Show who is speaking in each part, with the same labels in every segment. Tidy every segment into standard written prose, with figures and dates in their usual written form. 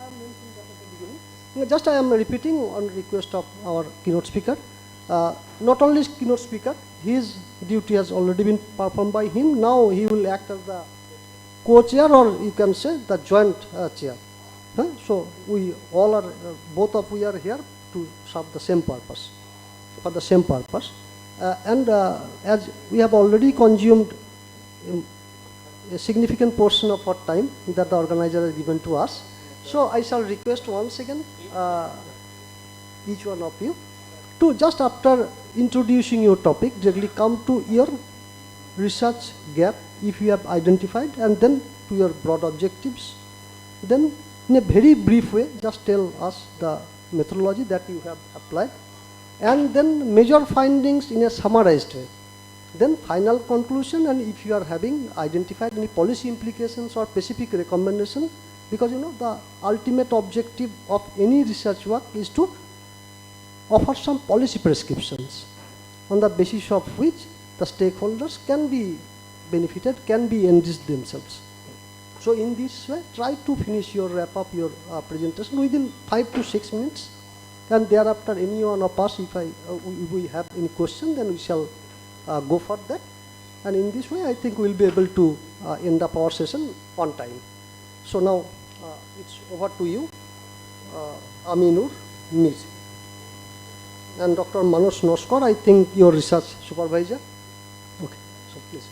Speaker 1: have mentioned that at the beginning. Just I am repeating on request of our keynote speaker. Not only keynote speaker, his duty has already been performed by him. Now he will act as the co-chair, or you can say the joint chair. So we all are, both of we are here to serve the same purpose, for the same purpose. As we have already consumed a significant portion of our time that the organizer has given to us, so I shall request once again each one of you to, just after introducing your topic, directly come to your research gap if you have identified, and then to your broad objectives. Then in a very brief way, just tell us the methodology that you have applied, and then major findings in a summarized way. Then final conclusion, and if you are having identified any policy implications or specific recommendation, because the ultimate objective of any research work is to offer some policy prescriptions on the basis of which the stakeholders can be benefited, can be enriched themselves. So in this way, try to finish your, wrap up your presentation within 5 to 6 minutes, and thereafter any one of us, if we have any question, then we shall go for that. And in this way, I think we'll be able to end up our session on time. So now it's over to you, Aminur Mir. And Dr. Manoj Noskar, I think your research supervisor. Okay, so please.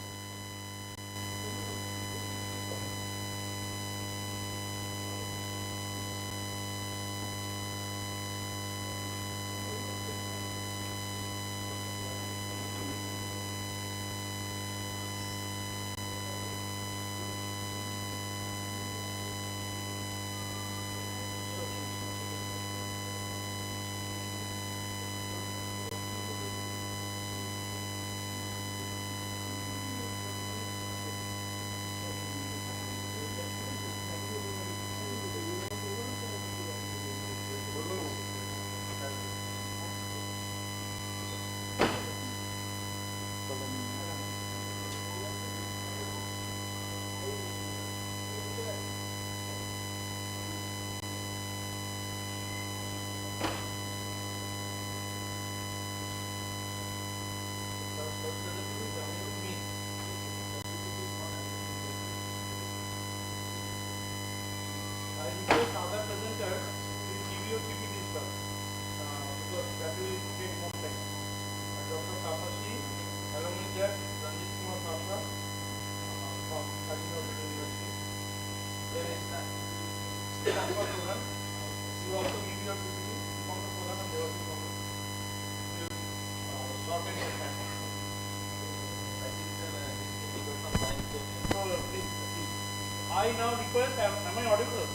Speaker 2: I now request, am I audible?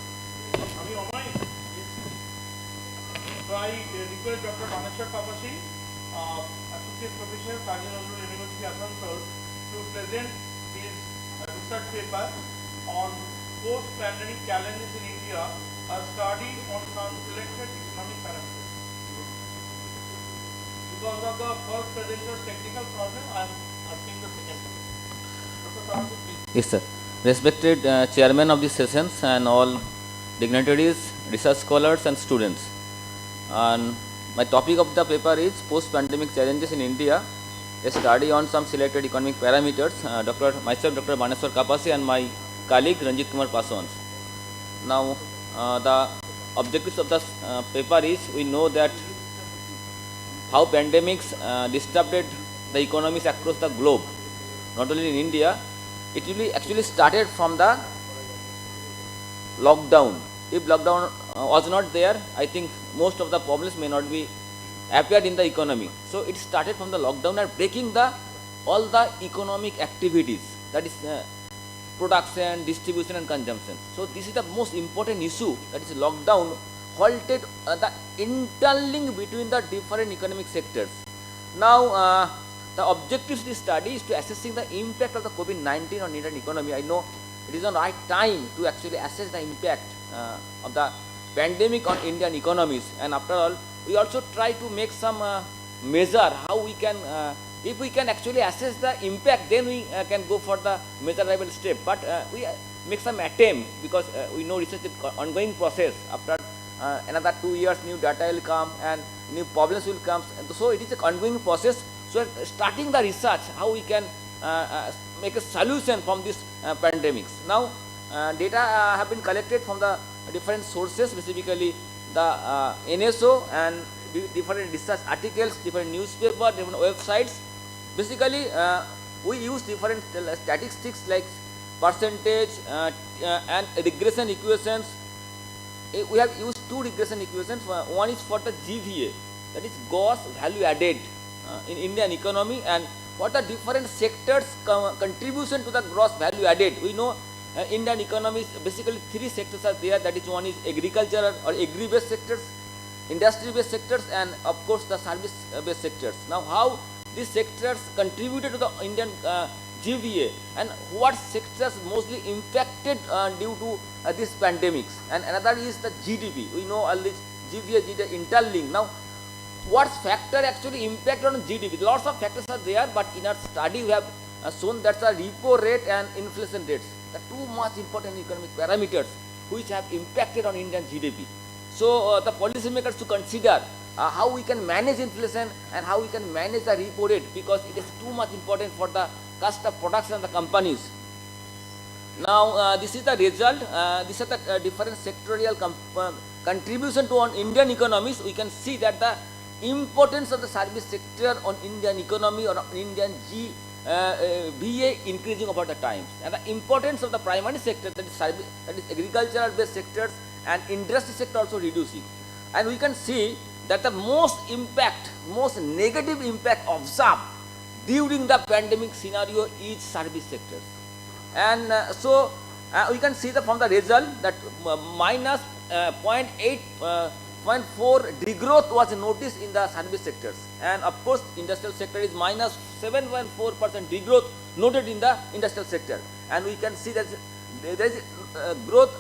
Speaker 2: Am I online? Yes. So I request Dr. Baneshwar Papashi, Associate Professor, Kazi Nazrul University, Asansol, to present his research paper on post-pandemic challenges in India, a study on some selected economic parameters. Because of the first presenter's technical problem, I am asking the second person. Dr. Papashi, please.
Speaker 3: Yes, sir. Respected chairman of the sessions and all dignitaries, research scholars and students. And my topic of the paper is post-pandemic challenges in India, a study on some selected economic parameters. Myself, Dr. Baneshwar Papashi, and my colleague Ranjit Kumar Paswan. Now, the objectives of the paper is, we know that how pandemics disrupted the economies across the globe, not only in India. It will be actually started from the lockdown. If lockdown was not there, I think most of the problems may not be appeared in the economy. So it started from the lockdown and breaking all the economic activities, that is production, distribution and consumption. So this is the most important issue, that is lockdown halted the interlink between the different economic sectors. Now the objectives of this study is to assessing the impact of the COVID-19 on Indian economy. I know it is the right time to actually assess the impact of the pandemic on Indian economies, and after all, we also try to make some measure how we can, if we can actually assess the impact, then we can go for the measurable step. But we make some attempt, because we know research is ongoing process. After another 2 years, new data will come and new problems will come. And so it is an ongoing process. So starting the research, how we can make a solution from this pandemics. Now, data have been collected from the different sources, specifically the NSO and different research articles, different newspaper, different websites. Basically, we use different statistics like percentage and regression equations. We have used two regression equations. One is for the GVA, that is gross value added in Indian economy, and what are different sectors contribution to the gross value added. We know Indian economy is basically three sectors are there. That is, one is agricultural or agri-based sectors, industry-based sectors, and of course the service-based sectors. Now, how these sectors contributed to the Indian GVA, and what sectors mostly impacted due to this pandemics. And another is the GDP. We know all this GVA, GDP interlinked. Now, what factor actually impact on GDP? Lots of factors are there, but in our study we have shown that the repo rate and inflation rates, the two most important economic parameters which have impacted on Indian GDP. So the policymakers to consider how we can manage inflation and how we can manage the repo rate, because it is too much important for the cost of production of the companies. Now, this is the result. These are the different sectorial contribution to on Indian economies. We can see that the importance of the service sector on Indian economy or on Indian VA increasing over the times, and the importance of the primary sector, that is service, that is agricultural based sectors and industry sector also reducing. And we can see that the most negative impact observed during the pandemic scenario is service sectors. And so we can see that from the result that minus 0.4 degrowth was noticed in the service sectors, and of course industrial sector is minus 7.4% degrowth noted in the industrial sector. And we can see that there is growth,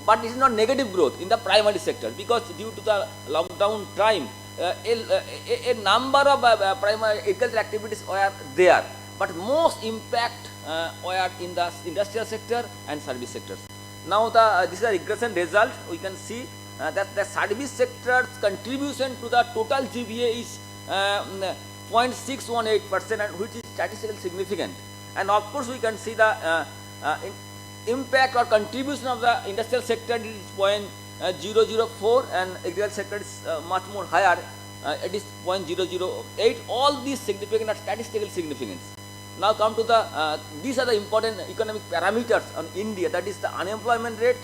Speaker 3: but it is not negative growth in the primary sector, because due to the lockdown time a number of primary agricultural activities were there, but most impact were in the industrial sector and service sectors. Now this is a regression result. We can see that the service sector's contribution to the total GVA is 0.618%, and which is statistically significant. And of course we can see the impact or contribution of the industrial sector is 0.004, and agricultural sector is much more higher, it is 0.008. All these significant are statistical significance. Now come to the these are the important economic parameters on India, that is the unemployment rate,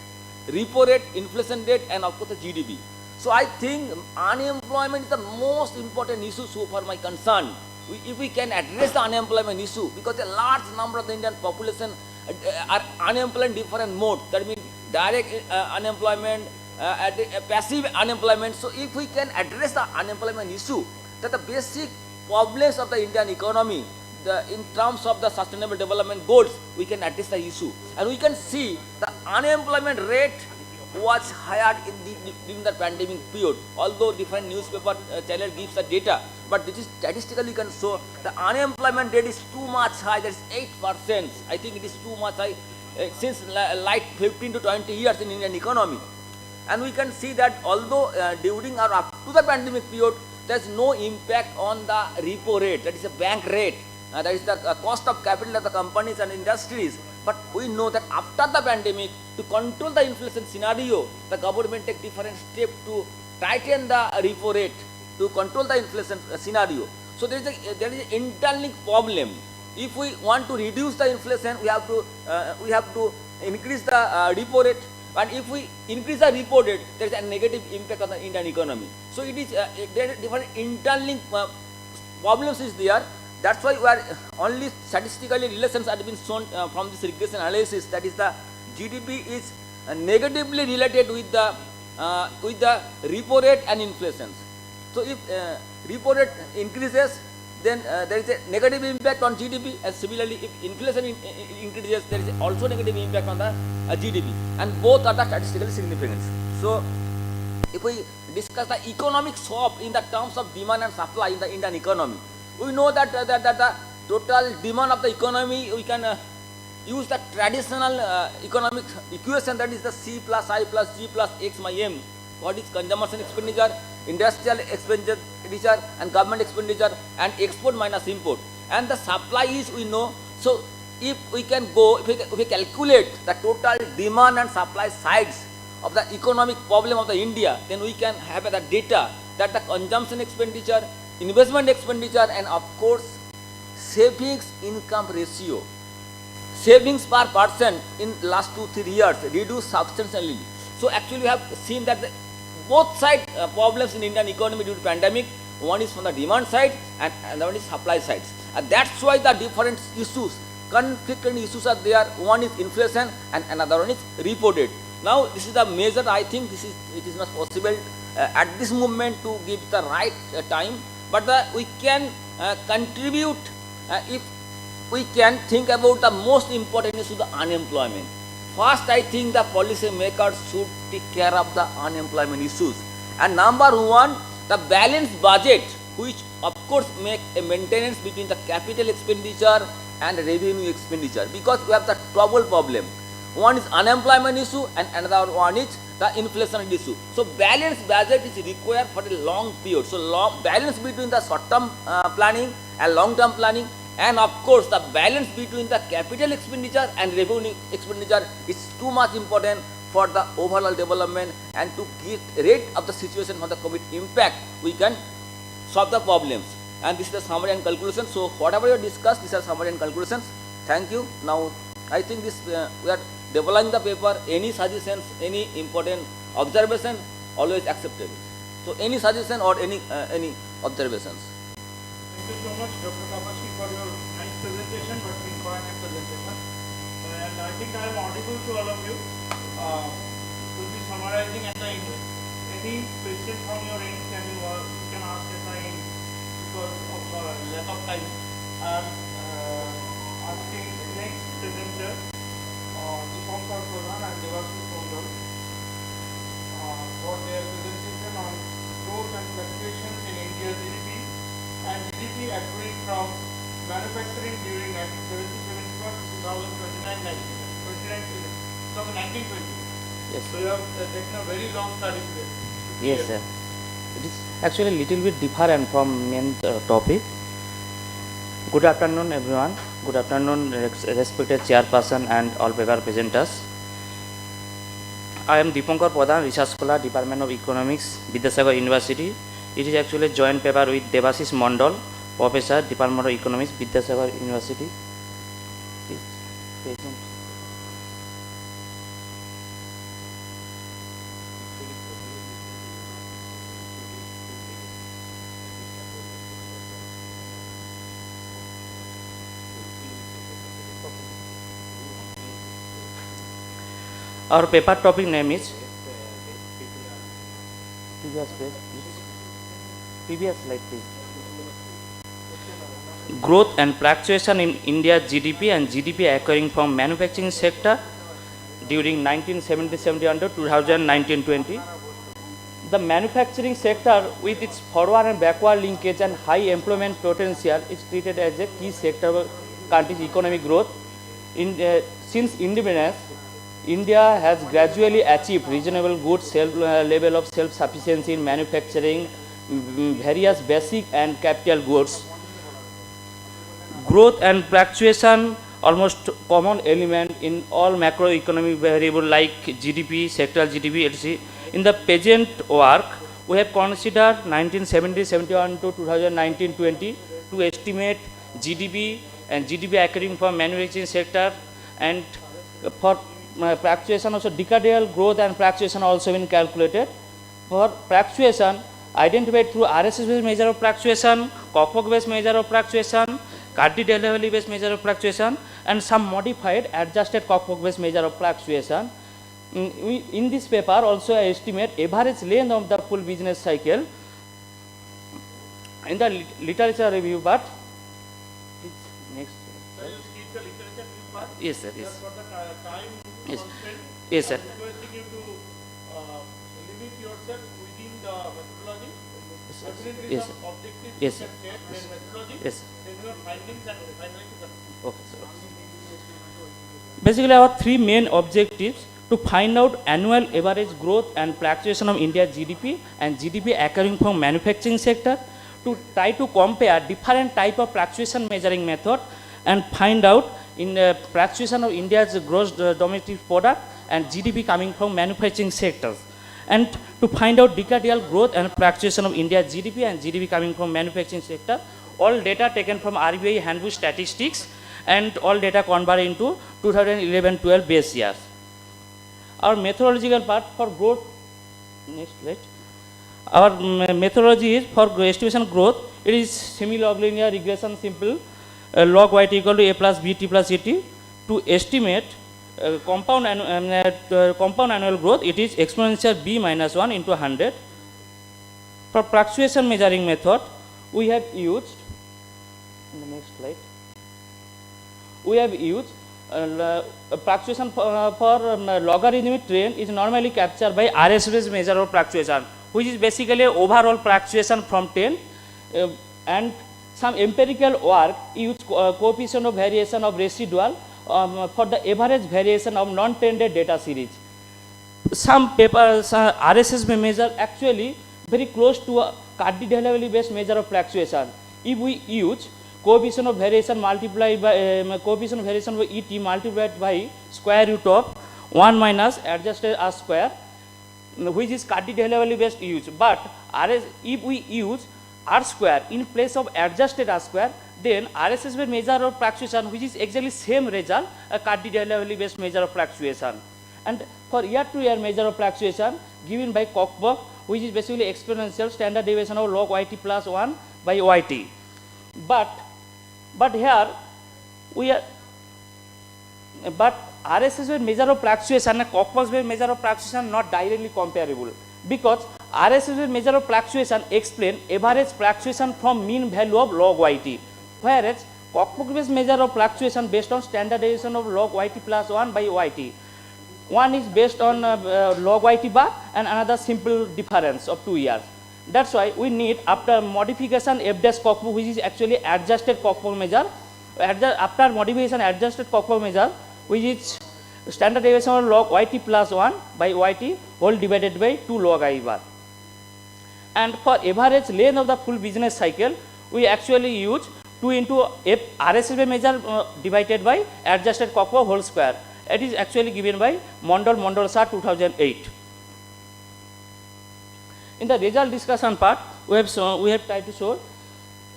Speaker 3: repo rate, inflation rate, and of course the GDP. So I think unemployment is the most important issue so far my concern. If we can address the unemployment issue, because a large number of the Indian population are unemployed in different modes, that means direct unemployment, passive unemployment. So if we can address the unemployment issue, that the basic problems of the Indian economy, in terms of the sustainable development goals, we can address the issue. And we can see the unemployment rate was higher during the pandemic period, although different newspaper channel gives the data, but this is statistically can show the unemployment rate is too much high, that is 8%. I think it is too much high since like 15 to 20 years in Indian economy. And we can see that although during or up to the pandemic period, there is no impact on the repo rate, that is a bank rate, that is the cost of capital of the companies and industries. But we know that after the pandemic, to control the inflation scenario, the government take different steps to tighten the repo rate to control the inflation scenario. So there is an interlinked problem. If we want to reduce the inflation, we have to increase the repo rate. And if we increase the repo rate, there is a negative impact on the Indian economy. So it is there are different interlinked problems is there. That's why we are only statistically relations have been shown from this regression analysis. That is the GDP is negatively related with the repo rate and inflation. So if repo rate increases, then there is a negative impact on GDP, and similarly if inflation increases, there is also negative impact on the GDP, and both are the statistical significance. So if we discuss the economic shock in the terms of demand and supply in the Indian economy, we know that the total demand of the economy we can use the traditional economic equation, that is the C plus I plus G plus X my M. What is consumption expenditure, industrial expenditure, and government expenditure, and export minus import. And the supply is, we know. So if we can go, if we calculate the total demand and supply sides of the economic problem of the India, then we can have the data that the consumption expenditure, investment expenditure, and of course savings income ratio, savings per person in last 2-3 years reduced substantially. So actually we have seen that both side problems in Indian economy due to pandemic, one is from the demand side and another one is supply sides. And that's why the different issues, conflicting issues are there. One is inflation and another one is reported. Now this is the measure, I think it is not possible at this moment to give the right time, but we can contribute if we can think about the most important issue, the unemployment. First, I think the policy makers should take care of the unemployment issues. And number one, the balanced budget, which of course make a maintenance between the capital expenditure and revenue expenditure, because we have the double problem. One is unemployment issue and another one is the inflation issue. So balanced budget is required for a long period. So balance between the short-term planning and long-term planning, and of course the balance between the capital expenditure and revenue expenditure is too much important for the overall development, and to get rid of the situation for the COVID impact, we can solve the problems. And this is the summary and conclusion. So whatever you discussed, these are summary and conclusions. Thank you. Now I think this we are developing the paper. Any suggestions, any important observation, always acceptable. So any suggestion or any observations.
Speaker 2: Thank you so much, Dr. Kapashi, for your nice presentation, but informative presentation. And I think I am audible to all of you. We'll be summarizing at the end. Any question from your end you can ask at the end because of lack of time. I am asking next presenter, Dipankar Pradhan and Devashish Mondal, for their presentation on growth and fluctuations in India's GDP and GDP accruing from manufacturing during 1970-71 to 2019-20.
Speaker 4: Yes.
Speaker 2: So you have taken a very long study period.
Speaker 4: Yes, sir. It is actually a little bit different from main topic. Good afternoon, everyone. Good afternoon, respected chairperson and all paper presenters. I am Dipankar Pradhan, Research Scholar, Department of Economics, Vidyasagar University. It is actually a joint paper with Devashish Mondal, Professor, Department of Economics, Vidyasagar University. Please, present. Our paper topic name is previous slide, please. Growth and fluctuation in India's GDP and GDP occurring from manufacturing sector during 1970-71 to 2019-20. The manufacturing sector, with its forward and backward linkage and high employment potential, is treated as a key sector of country's economic growth. Since independence, India has gradually achieved reasonable good level of self-sufficiency in manufacturing various basic and capital goods. Growth and fluctuation almost common element in all macroeconomic variables like GDP, sectoral GDP, etc. In the present work, we have considered 1970-71 to 2019-20 to estimate GDP and GDP occurring from manufacturing sector, and for fluctuation also decadal growth and fluctuation also been calculated. For fluctuation, identified through RSS based measure of fluctuation, Koch-Brock based measure of fluctuation, Cardy-Delevally based measure of fluctuation, and some modified adjusted Koch-Brock based measure of fluctuation. In this paper also I estimate average length of the full business cycle in the literature review part. Next.
Speaker 2: Sir, you skip the literature review part?
Speaker 4: Yes, sir. Yes.
Speaker 2: For the time
Speaker 4: Yes.
Speaker 2: constraint,
Speaker 4: Yes, sir.
Speaker 2: I'm requesting you to limit yourself within the methodology. Definitely
Speaker 4: Yes,
Speaker 2: some
Speaker 4: sir.
Speaker 2: objectives
Speaker 4: Yes,
Speaker 2: you
Speaker 4: sir.
Speaker 2: can take, then methodology,
Speaker 4: Yes.
Speaker 2: then your findings and finally to the
Speaker 4: Okay, sir. Basically, our three main objectives to find out annual average growth and fluctuation of India's GDP and GDP occurring from manufacturing sector, to try to compare different type of fluctuation measuring method and find out in fluctuation of India's gross domestic product and GDP coming from manufacturing sectors, and to find out decadal growth and fluctuation of India's GDP and GDP coming from manufacturing sector. All data taken from RBI handbook statistics and all data converted into 2011-12 base years. Our methodological part for growth, next slide. Our methodology is for estimation growth. It is semi-log-linear regression simple log y t equal to a plus b t plus a t. To estimate compound annual growth, it is exponential b minus 1 into 100. For fluctuation measuring method, we have used, in the next slide, we have used fluctuation for logarithmic trend is normally captured by RSS measure of fluctuation, which is basically overall fluctuation from 10, and some empirical work use coefficient of variation of residual for the average variation of non-trended data series. Some papers RSS may measure actually very close to a cardinality based measure of fluctuation. If we use coefficient of variation multiplied by coefficient of variation by ET multiplied by square root of 1 minus adjusted R square, which is cardinality based use. But if we use R square in place of adjusted R square, then RSS will measure of fluctuation, which is exactly same result, a cardinality based measure of fluctuation. And for year to year measure of fluctuation given by Cockburn, which is basically exponential standard deviation of log yt plus 1 by yt. But here we are, but RSS will measure of fluctuation and Cockburn's will measure of fluctuation not directly comparable, because RSS will measure of fluctuation explain average fluctuation from mean value of log yt, whereas Cockburn's measure of fluctuation based on standard deviation of log yt plus 1 by yt. One is based on log yt bar and another simple difference of 2 years. That's why we need, after modification f dash Cockburn, which is actually adjusted Cockburn measure, after modification adjusted Cockburn measure, which is standard deviation of log yt plus 1 by yt whole divided by 2 log I bar. And for average length of the full business cycle, we actually use 2 into f RSS measure divided by adjusted Cockburn whole square. It is actually given by Mondal Sir 2008. In the result discussion part, we have tried to show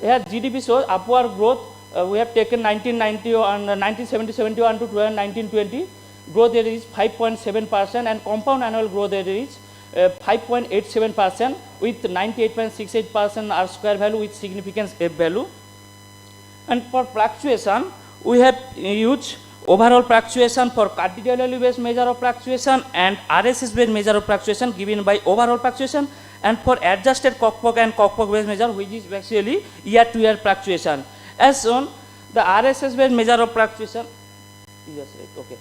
Speaker 4: here GDP shows upward growth. We have taken 1990 and 1971 to 1920. Growth rate is 5.7% and compound annual growth rate is 5.87% with 98.68% R square value with significance F value. And for fluctuation, we have used overall fluctuation for cardinality based measure of fluctuation and RSS based measure of fluctuation given by overall fluctuation, and for adjusted Cockburn and Cockburn based measure, which is actually year to year fluctuation. As shown, the RSS based measure of fluctuation, yes, right, okay.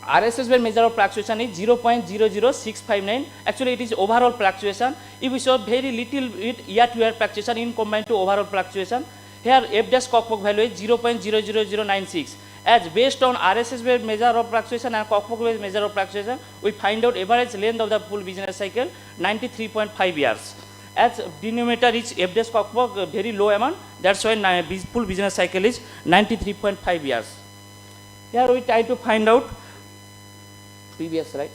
Speaker 4: RSS based measure of fluctuation is 0.00659. Actually, it is overall fluctuation. If we show very little bit year to year fluctuation in combined to overall fluctuation, here f dash Cockburn value is 0.00096. As based on RSS based measure of fluctuation and Cockburn based measure of fluctuation, we find out average length of the full business cycle 93.5 years. As denominator is f dash Cockburn very low amount, that's why full business cycle is 93.5 years. Here we try to find out, previous slide,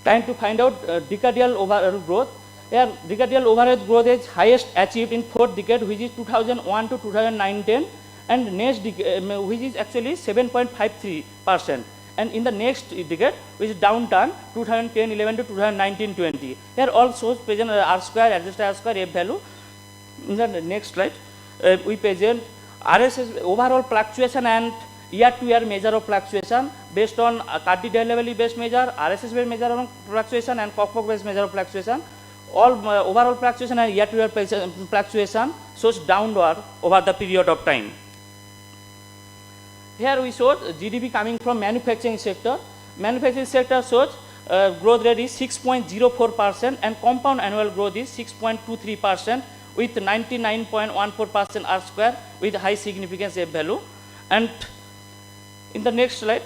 Speaker 4: trying to find out decadal overall growth. Here decadal overall growth is highest achieved in 4th decade, which is 2001 to 2009-10, and next decade, which is actually 7.53%, and in the next decade, which is downturn 2010-11 to 2019-20. Here all shows present R square, adjusted R square, F value. In the next slide, we present RSS overall fluctuation and year to year measure of fluctuation based on cardinality based measure, RSS based measure of fluctuation and Cockburn based measure of fluctuation. All overall fluctuation and year to year fluctuation shows downward over the period of time. Here we show GDP coming from manufacturing sector. Manufacturing sector shows growth rate is 6.04% and compound annual growth is 6.23% with 99.14% R square with high significance F value. And In the next slide,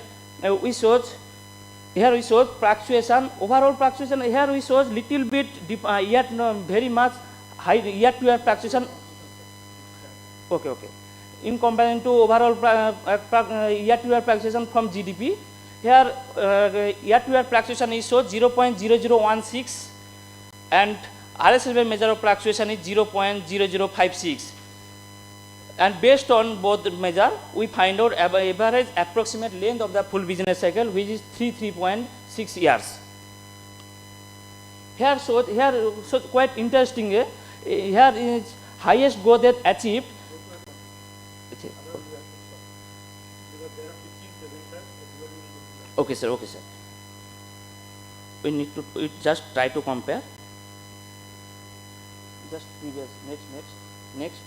Speaker 4: we shows here we shows fluctuation, overall fluctuation. Here we shows little bit yet very much high year-to-year fluctuation. Okay, okay. In comparison to overall year-to-year fluctuation from GDP, here year-to-year fluctuation is shows 0.0016 and RSSB measure of fluctuation is 0.0056. And based on both measure, we find out average approximate length of the full business cycle, which is 3.6 years. Here shows quite interesting. Here is highest growth rate achieved. Okay, sir. Okay, sir. We need to just try to compare. Just previous next.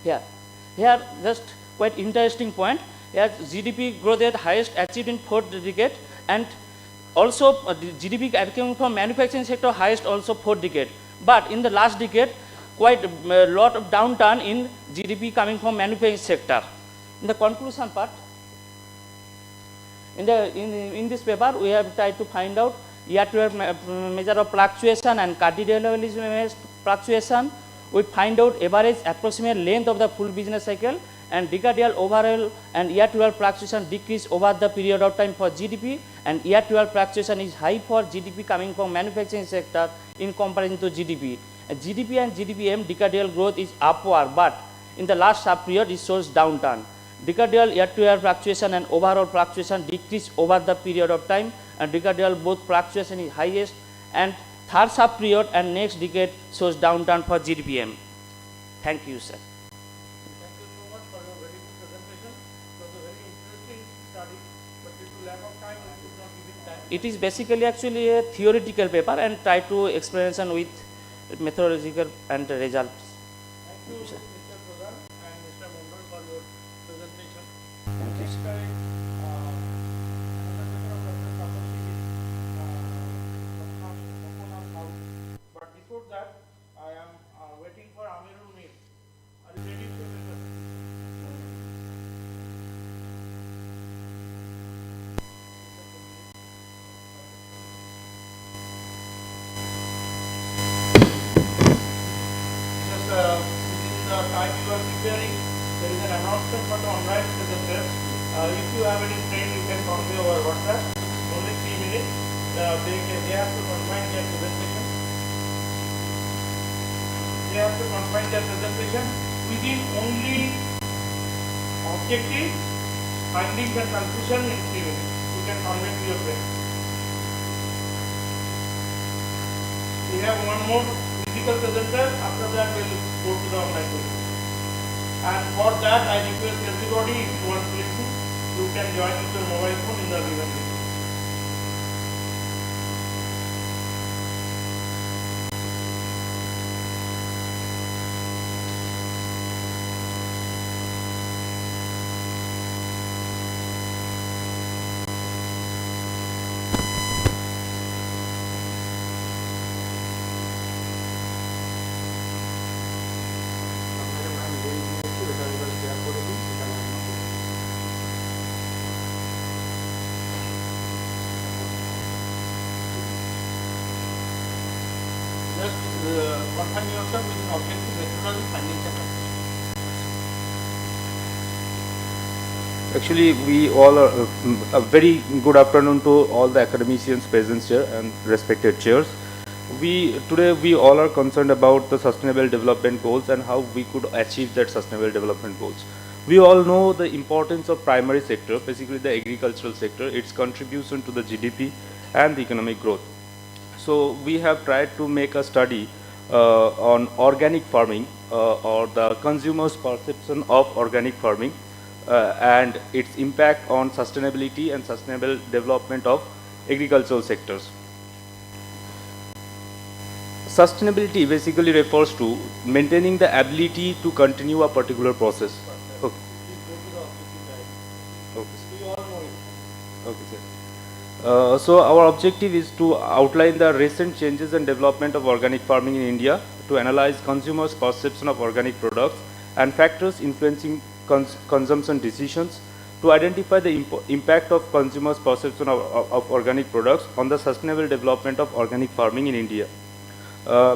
Speaker 4: Here just quite interesting point. Here GDP growth rate highest achieved in fourth decade, and also the GDP coming from manufacturing sector highest also fourth decade. But in the last decade, quite a lot of downturn in GDP coming from manufacturing sector. In the conclusion part, in this paper, we have tried to find out year-to-year measure of fluctuation and cardinal fluctuation. We find out average approximate length of the full business cycle, and decadal overall and year-to-year fluctuation decrease over the period of time for GDP, and year-to-year fluctuation is high for GDP coming from manufacturing sector in comparison to GDP. GDP and GDPM decadal growth is upward, but in the last sub period it shows downturn. Decadal year-to-year fluctuation and overall fluctuation decrease over the period of time, and decadal both fluctuation is highest, and third sub period and next decade shows downturn for GDPM. Thank you, sir.
Speaker 2: Thank you so much for your very good presentation. It was a very interesting study, but due to lack of time, I could not give it time.
Speaker 4: It is basically actually a theoretical paper and try to explanation with methodological and results.
Speaker 2: Thank you,
Speaker 4: sir.
Speaker 2: Mr. Pradhan and Mr. Mondal, for your presentation.
Speaker 4: Thank you,
Speaker 2: Next
Speaker 4: sir.
Speaker 2: time, another member of Dr. Tapasya is open up house. But before that, I am waiting for Amirul Mir. Are you ready for the Just within the time you are preparing, there is an announcement for the online presenters. If you have any friend, you can convey over WhatsApp. Only 3 minutes. They have to confine their presentation. They have to confine their presentation within only objective, findings and conclusion in 3 minutes. You can convey to your friend. We have one more physical presenter. After that, we'll go to the online presenter. And for that, I request everybody, if you want to listen, you can join with your mobile phone in the event. Just confine yourself with an objective methodology, findings and conclusions.
Speaker 5: Actually, we all are a very good afternoon to all the academicians present here and respected chairs. Today we all are concerned about the sustainable development goals and how we could achieve that sustainable development goals. We all know the importance of primary sector, basically the agricultural sector, its contribution to the GDP and the economic growth. So we have tried to make a study on organic farming or the consumer's perception of organic farming and its impact on sustainability and sustainable development of agricultural sectors. Sustainability basically refers to maintaining the ability to continue a particular process. Okay. Okay.
Speaker 2: We all know it.
Speaker 5: Okay, sir. So our objective is to outline the recent changes and development of organic farming in India, to analyze consumers' perception of organic products and factors influencing consumption decisions, to identify the impact of consumers' perception of organic products on the sustainable development of organic farming in India.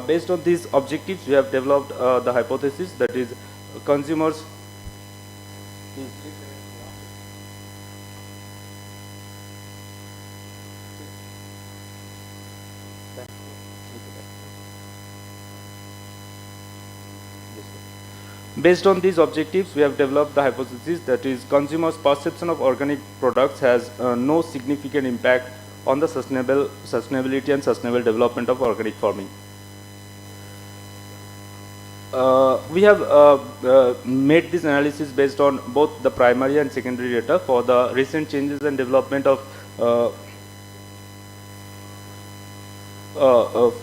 Speaker 5: Based on these objectives, we have developed the hypothesis that is consumers. Based on these objectives, we have developed the hypothesis that is consumers' perception of organic products has no significant impact on the sustainability and sustainable development of organic farming. We have made this analysis based on both the primary and secondary data for the recent changes and development of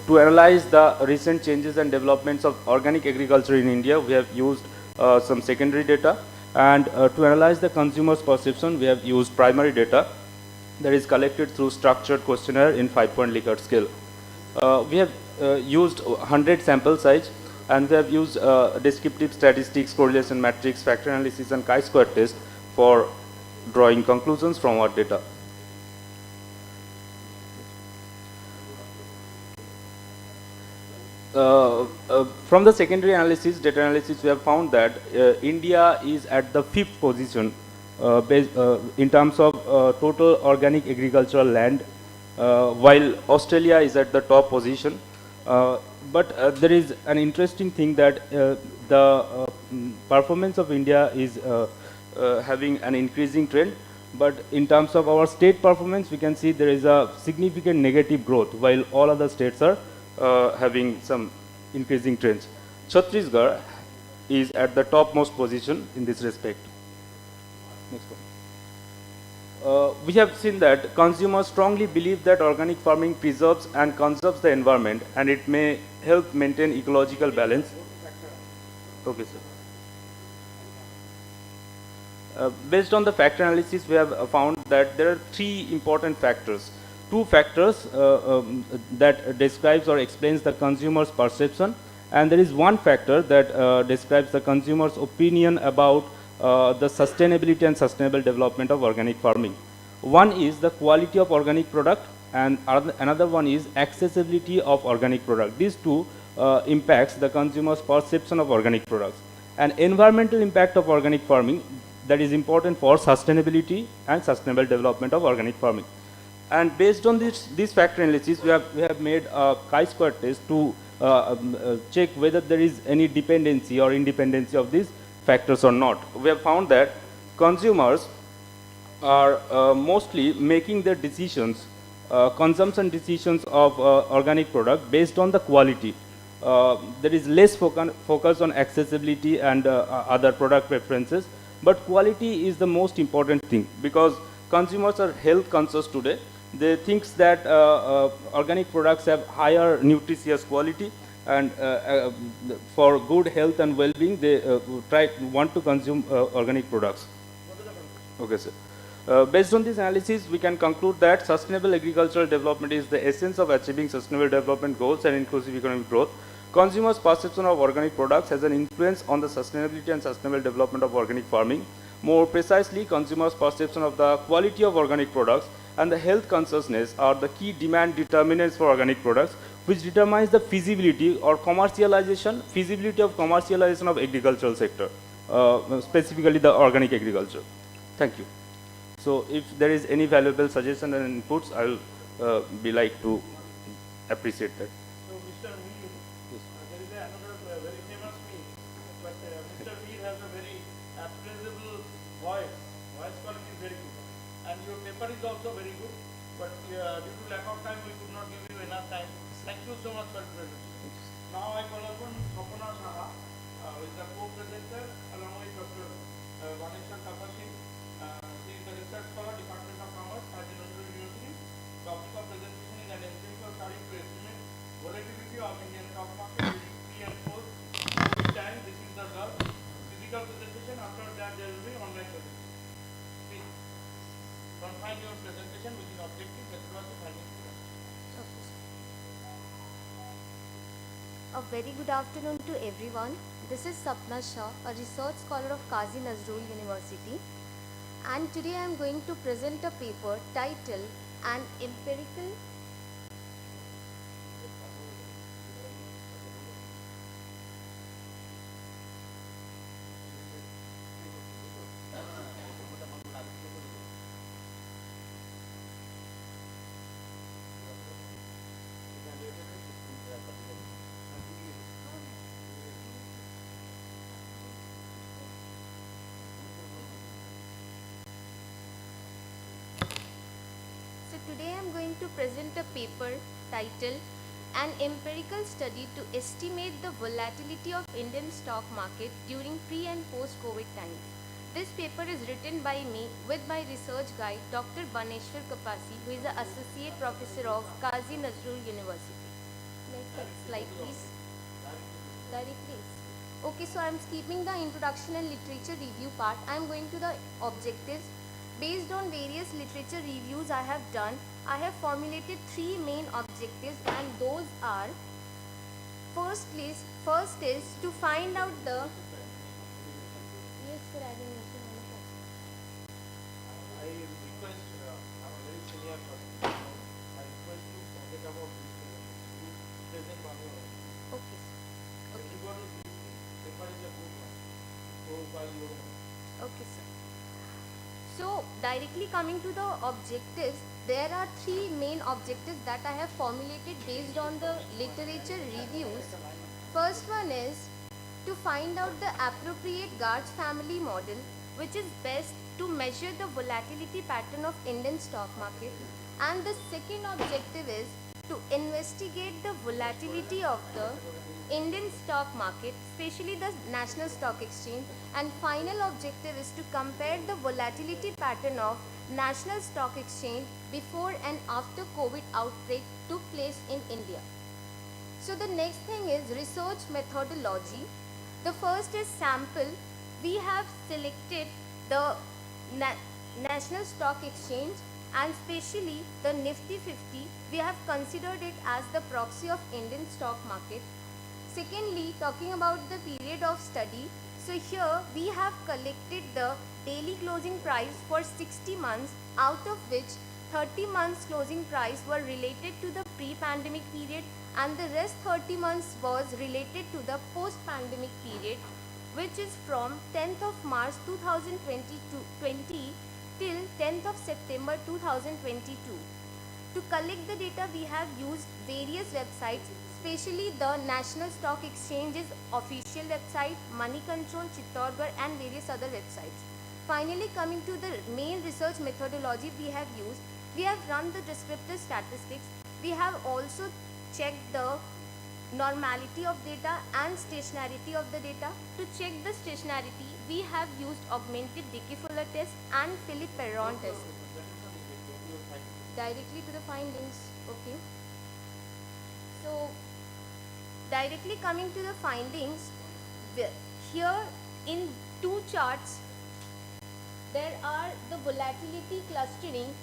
Speaker 5: to analyze the recent changes and developments of organic agriculture in India. We have used some secondary data, and to analyze the consumer's perception, we have used primary data that is collected through structured questionnaire in 5-point Likert scale. We have used 100 sample size, and we have used descriptive statistics, correlation matrix, factor analysis, and chi-square test for drawing conclusions from our data. From the secondary analysis, data analysis, we have found that India is at the 5th position in terms of total organic agricultural land, while Australia is at the top position. But there is an interesting thing that the performance of India is having an increasing trend, but in terms of our state performance, we can see there is a significant negative growth, while all other states are having some increasing trends. Chhattisgarh is at the topmost position in this respect. Next one. We have seen that consumers strongly believe that organic farming preserves and conserves the environment, and it may help maintain ecological balance. Okay, sir. Based on the factor analysis, we have found that there are 3 important factors. 2 factors that describes or explains the consumer's perception, and there is 1 factor that describes the consumer's opinion about the sustainability and sustainable development of organic farming. One is the quality of organic product, and another one is accessibility of organic product. These 2 impacts the consumer's perception of organic products. And environmental impact of organic farming, that is important for sustainability and sustainable development of organic farming. And based on this factor analysis, we have made a chi-square test to check whether there is any dependency or independency of these factors or not. We have found that consumers are mostly making their decisions, consumption decisions of organic product based on the quality. There is less focus on accessibility and other product preferences, but quality is the most important thing, because consumers are health conscious today. They think that organic products have higher nutritious quality, and for good health and well-being, they want to consume organic products. Okay, sir. Based on this analysis, we can conclude that sustainable agricultural development is the essence of achieving sustainable development goals and inclusive economic growth. Consumers' perception of organic products has an influence on the sustainability and sustainable development of organic farming. More precisely, consumers' perception of the quality of organic products and the health consciousness are the key demand determinants for organic products, which determines the feasibility or feasibility of commercialization of agricultural sector, specifically the organic agriculture. Thank you. So if there is any valuable suggestion and inputs, I will be like to appreciate that.
Speaker 2: So, Mr. Veer, there is another very famous meme, but Mr. Veer has a very appraisable voice. Voice quality is very good. And your paper is also very good, but due to lack of time, we could not give you enough time. Thank you so much for the presentation. Now I call upon Swapna Saha, who is the co-presenter, along with Dr. Vanessa Tapasi. She is the research scholar, Department of Commerce, Kazi Nazrul University. Topic of presentation is identification of study to estimate volatility of Indian stock market during 3 and 4. This time, this is the physical presentation. After that, there will be online presentation. Please confine your presentation within objective methodology finding.
Speaker 6: A very good afternoon to everyone. This is Sapna Shah, a research scholar of Kazi Nazrul University, and today I am going to present a paper titled An Empirical So today I am going to present a paper titled An Empirical Study to Estimate the Volatility of Indian Stock Market During Pre and Post-COVID Times. This paper is written by me with my research guide Dr. Baneshwar Kapasi, who is an Associate Professor of Kazi Nazrul University. Next slide please. Directly. Okay, so I am skipping the introduction and literature review part. I am going to the objectives. Based on various literature reviews I have done, I have formulated three main objectives, and those are: first is to find out the yes sir,
Speaker 2: I request, I'm a very senior person, I request you forget about this you present on your own.
Speaker 6: okay sir.
Speaker 2: Everybody, this paper is a good one, go by your own.
Speaker 6: Okay, sir. So, directly coming to the objectives, there are three main objectives that I have formulated based on the literature reviews. First one is to find out the appropriate Garch family model, which is best to measure the volatility pattern of Indian stock market. And the second objective is to investigate the volatility of the Indian stock market, especially the National Stock Exchange. And final objective is to compare the volatility pattern of National Stock Exchange before and after COVID outbreak took place in India. So the next thing is research methodology. The first is sample. We have selected the National Stock Exchange and especially the Nifty 50. We have considered it as the proxy of Indian stock market. Secondly, talking about the period of study, so here we have collected the daily closing price for 60 months, out of which 30 months closing price were related to the pre-pandemic period and the rest 30 months was related to the post-pandemic period, which is from 10th of March 2020 till 10th of September 2022. To collect the data, we have used various websites, especially the National Stock Exchange's official website, Money Control, Chittorgarh and various other websites. Finally, coming to the main research methodology we have used, we have run the descriptive statistics. We have also checked the normality of data and stationarity of the data. To check the stationarity, we have used augmented Dickey-Fuller test and Philip-Perron test. Directly to the findings. Okay. So, directly coming to the findings, here in two charts, there are the volatility clustering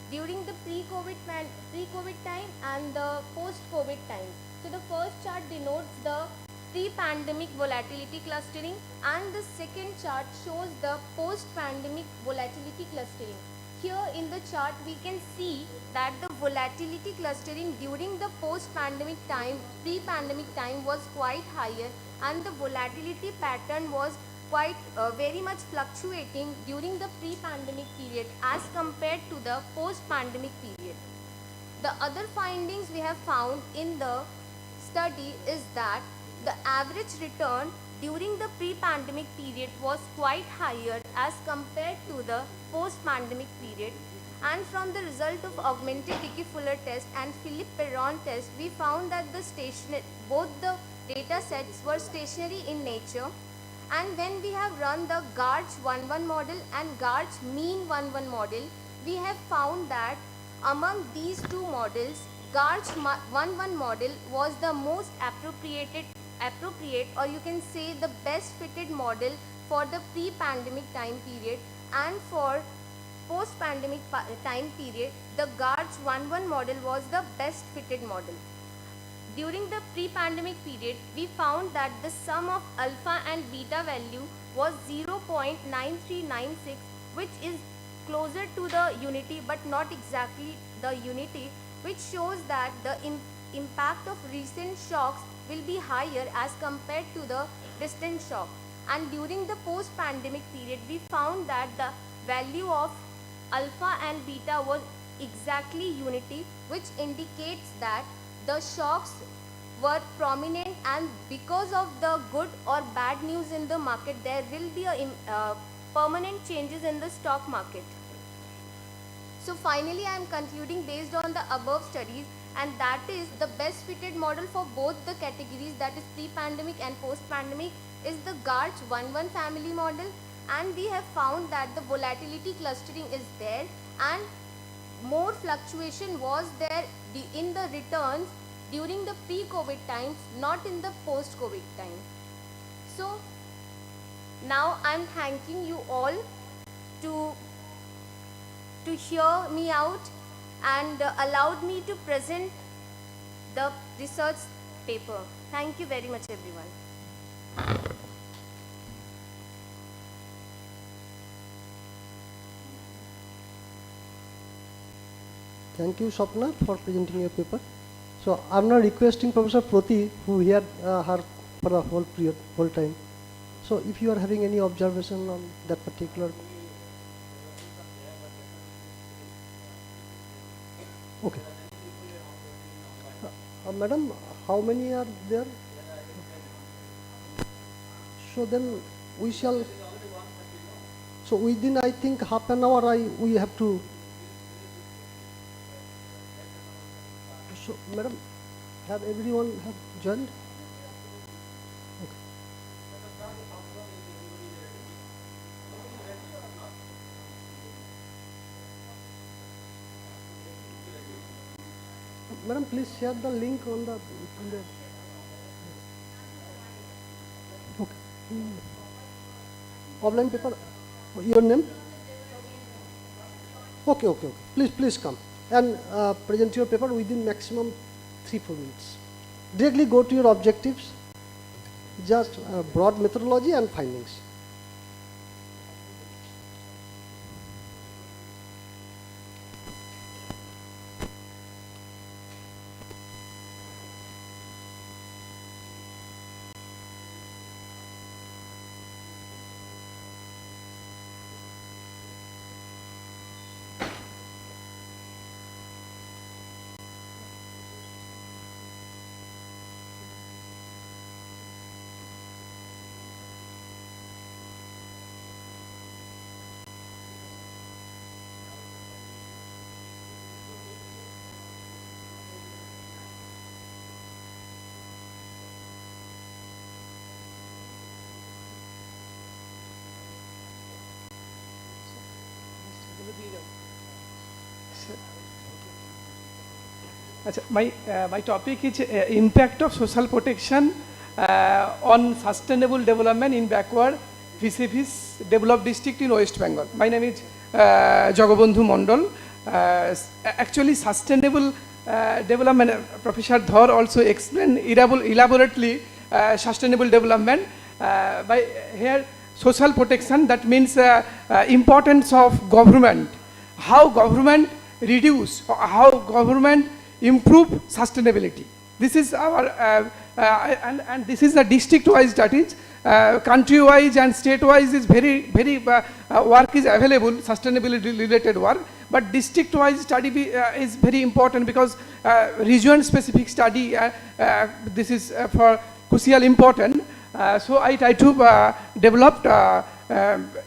Speaker 6: during the pre-COVID time and the post-COVID time. So the first chart denotes the pre-pandemic volatility clustering and the second chart shows the post-pandemic volatility clustering. Here in the chart we can see that the volatility clustering during the post-pandemic time, pre-pandemic time was quite higher and the volatility pattern was quite very much fluctuating during the pre-pandemic period as compared to the post-pandemic period. The other findings we have found in the study is that the average return during the pre-pandemic period was quite higher as compared to the post-pandemic period, and from the result of augmented Dickey-Fuller test and Philip-Perron test, we found that both the data sets were stationary in nature. And when we have run the Garch 1-1 model and Garch mean 1-1 model, we have found that among these two models, Garch 1-1 model was the most appropriate, or you can say the best fitted model for the pre-pandemic time period, and for post-pandemic time period, the Garch 1-1 model was the best fitted model. During the pre-pandemic period, we found that the sum of alpha and beta value was 0.9396, which is closer to the unity but not exactly the unity, which shows that the impact of recent shocks will be higher as compared to the distant shock. And during the post-pandemic period, we found that the value of alpha and beta was exactly unity, which indicates that the shocks were prominent, and because of the good or bad news in the market, there will be permanent changes in the stock market. So finally, I am concluding based on the above studies, and that is the best fitted model for both the categories, that is pre-pandemic and post-pandemic, is the Garch 1-1 family model. And we have found that the volatility clustering is there, and more fluctuation was there in the returns during the pre-COVID times, not in the post-COVID time. So now I am thanking you all to hear me out and allowed me to present the research paper. Thank you very much, everyone.
Speaker 1: Thank you, Swapna, for presenting your paper. So I'm now requesting Professor Prati, who here her for the whole period, whole time. So if you are having any observation on that particular. Okay. Madam, how many are there? So then we shall. So within, I think, half an hour, we have to. So, madam, have everyone have joined? Okay. Madam, please share the link on the. Okay. Offline paper. Your name? Okay. Please come and present your paper within maximum 3-4 minutes. Directly go to your objectives, just broad methodology and findings.
Speaker 7: My topic is impact of social protection on sustainable development in backward vis-a-vis developed district in West Bengal. My name is Jagabandhu Mondol. Actually, sustainable development, Professor Dhar also explained elaborately sustainable development. By here, social protection, that means importance of government, how government reduce, how government improve sustainability. This is our and this is the district-wise studies. Country-wise and state-wise is very work is available, sustainability-related work. But district-wise study is very important because region-specific study. This is for crucial important. So I try to develop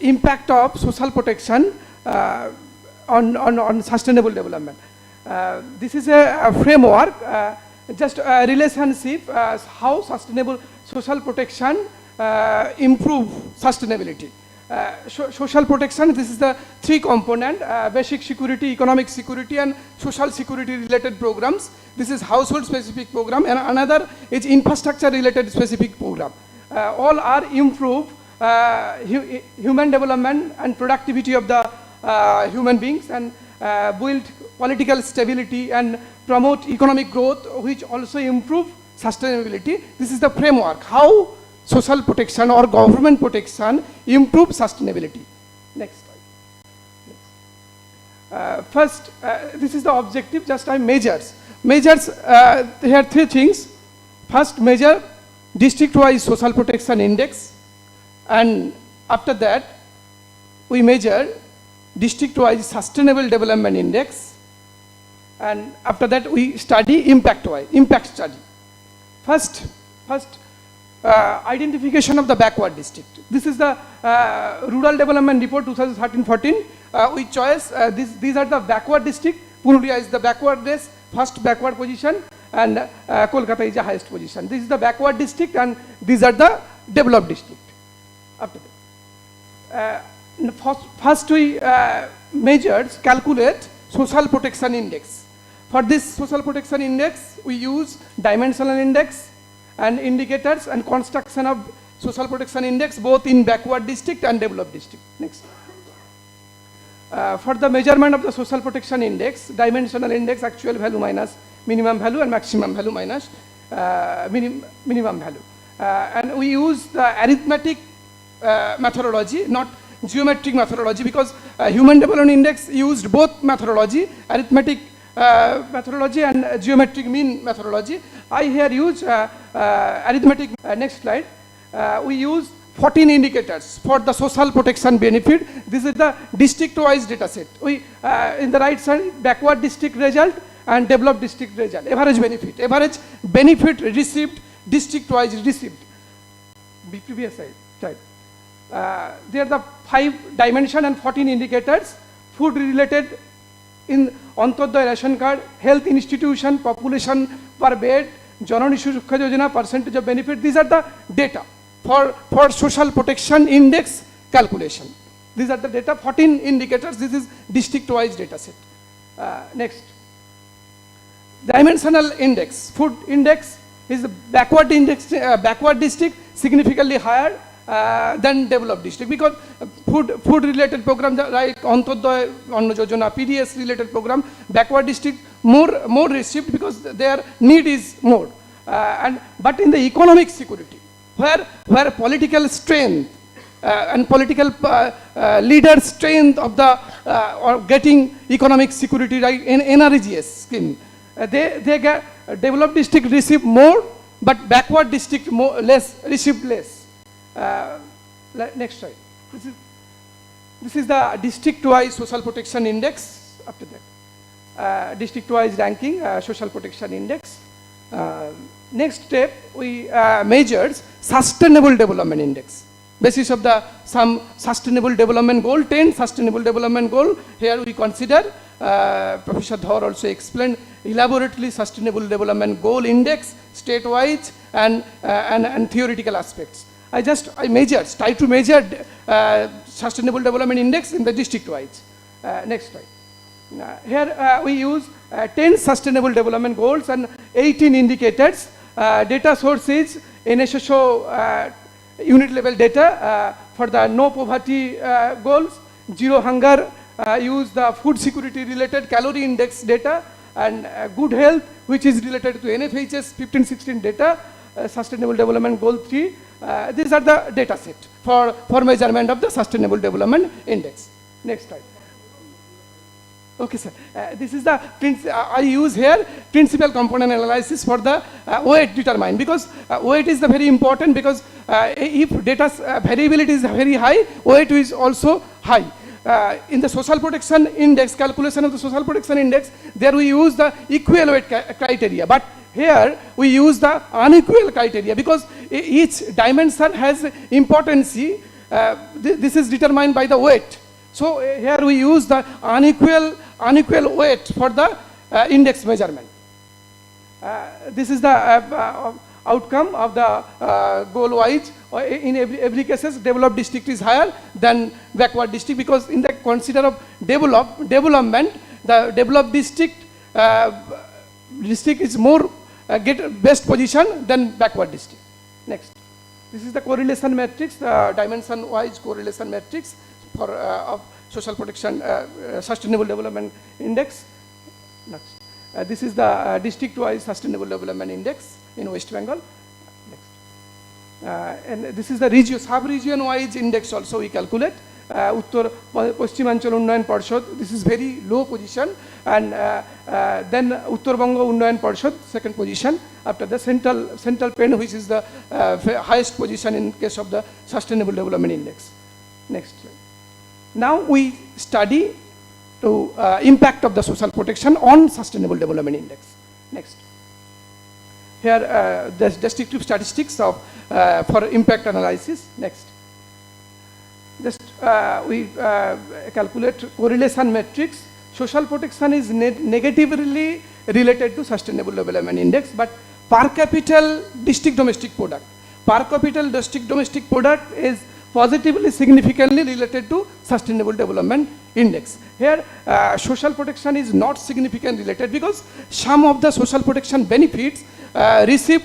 Speaker 7: impact of social protection on sustainable development. This is a framework, just a relationship, how sustainable social protection improve sustainability. Social protection, this is the 3 component, basic security, economic security and social security related programs. This is household specific program, and another is infrastructure related specific program. All are improve human development and productivity of the human beings, and build political stability and promote economic growth, which also improve sustainability. This is the framework, how social protection or government protection improve sustainability. Next slide. First, this is the objective, just I measures. Measures, there are three things. First, measure district-wise social protection index, and after that, we measure district-wise sustainable development index, and after that, we study impact study. First, identification of the backward district. This is the Rural Development Report 2013-14. We choose these are the backward district. Purulia is the backwardness, first backward position, and Kolkata is the highest position. This is the backward district, and these are the developed district. After that, first we calculate social protection index. For this social protection index, we use dimensional index and indicators and construction of social protection index both in backward district and developed district. Next. For the measurement of the social protection index, dimensional index, actual value minus minimum value, and maximum value minus minimum value. And we use the arithmetic methodology, not geometric methodology, because Human Development Index used both methodology, arithmetic methodology and geometric mean methodology. I here use arithmetic. Next slide. We use 14 indicators for the social protection benefit. This is the district-wise data set. We in the right side, backward district result and developed district result. Average benefit received, district-wise received. Previous side. There are the 5 dimension and 14 indicators. Food related in Antodaya ration card, health institution, population per bed, Janani Suruksha Yojana, percentage of benefit. These are the data for social protection index calculation. These are the data, 14 indicators. This is district-wise data set. Next. Dimensional index, food index is the backward index, backward district significantly higher than developed district, because food related programs like Antodaya Anna Yojana, PDS related program, backward district more received because their need is more. But in the economic security, where political strength and political leader strength of the or getting economic security, like in NREGS scheme, they get developed district receive more, but backward district received less. Next slide. This is the district-wise social protection index. After that, district-wise ranking, social protection index. Next step, we measured sustainable development index. Basis of the some sustainable development goal, 10 sustainable development goal. Here we consider, Professor Dhar also explained elaborately sustainable development goal index, state-wise and theoretical aspects. I try to measure sustainable development index in the district-wise. Next slide. Here we use 10 sustainable development goals and 18 indicators. Data sources, NSSO unit level data for the no poverty goals, zero hunger, use the food security related calorie index data, and good health, which is related to NFHS 15-16 data, sustainable development goal 3. These are the data set for measurement of the sustainable development index. Next slide. Okay, sir. This is the I use here principal component analysis for the weight determine, because weight is the very important, because if data variability is very high, weight is also high. In the social protection index, calculation of the social protection index, there we use the equal weight criteria, but here we use the unequal criteria, because each dimension has importance. This is determined by the weight. So here we use the unequal weight for the index measurement. This is the outcome of the goal wise. In every cases, developed district is higher than backward district, because in the consider of development, the developed district is more get best position than backward district. Next. This is the correlation matrix, the dimension wise correlation matrix for of social protection sustainable development index. Next. This is the district wise sustainable development index in West Bengal. Next. And this is the sub-region wise index also we calculate. Uttor Paschhimanchal Unnayan Parshad, this is very low position, and then Uttar Banga Unnayan Parshad, second position, after the central pen, which is the highest position in case of the Sustainable Development Index. Next slide. Now we study to impact of the social protection on Sustainable Development Index. Next. Here the descriptive statistics of for impact analysis. Next. Just we calculate correlation matrix. Social protection is negatively related to Sustainable Development Index, but per capita district domestic product. Per capita district domestic product is positively significantly related to Sustainable Development Index. Here social protection is not significantly related because some of the social protection benefits received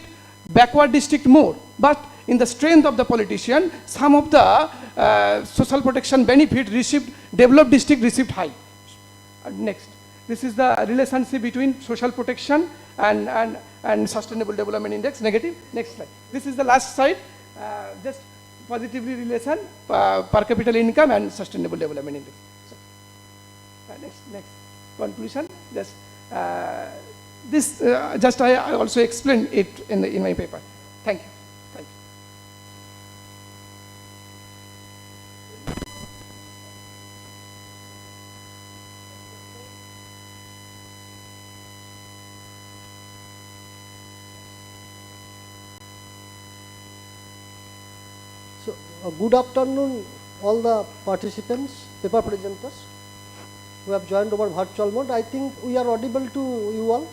Speaker 7: backward district more, but in the strength of the politician, some of the social protection benefit received developed district received high. Next, this is the relationship between social protection and Sustainable Development Index, negative. Next slide. This is the last slide, just positively relation per capita income and Sustainable Development Index. So, next conclusion. Just this just I also explained it in my paper. Thank you. Thank you.
Speaker 1: So, good afternoon, all the participants, paper presenters who have joined over virtual mode. I think we are audible to you all.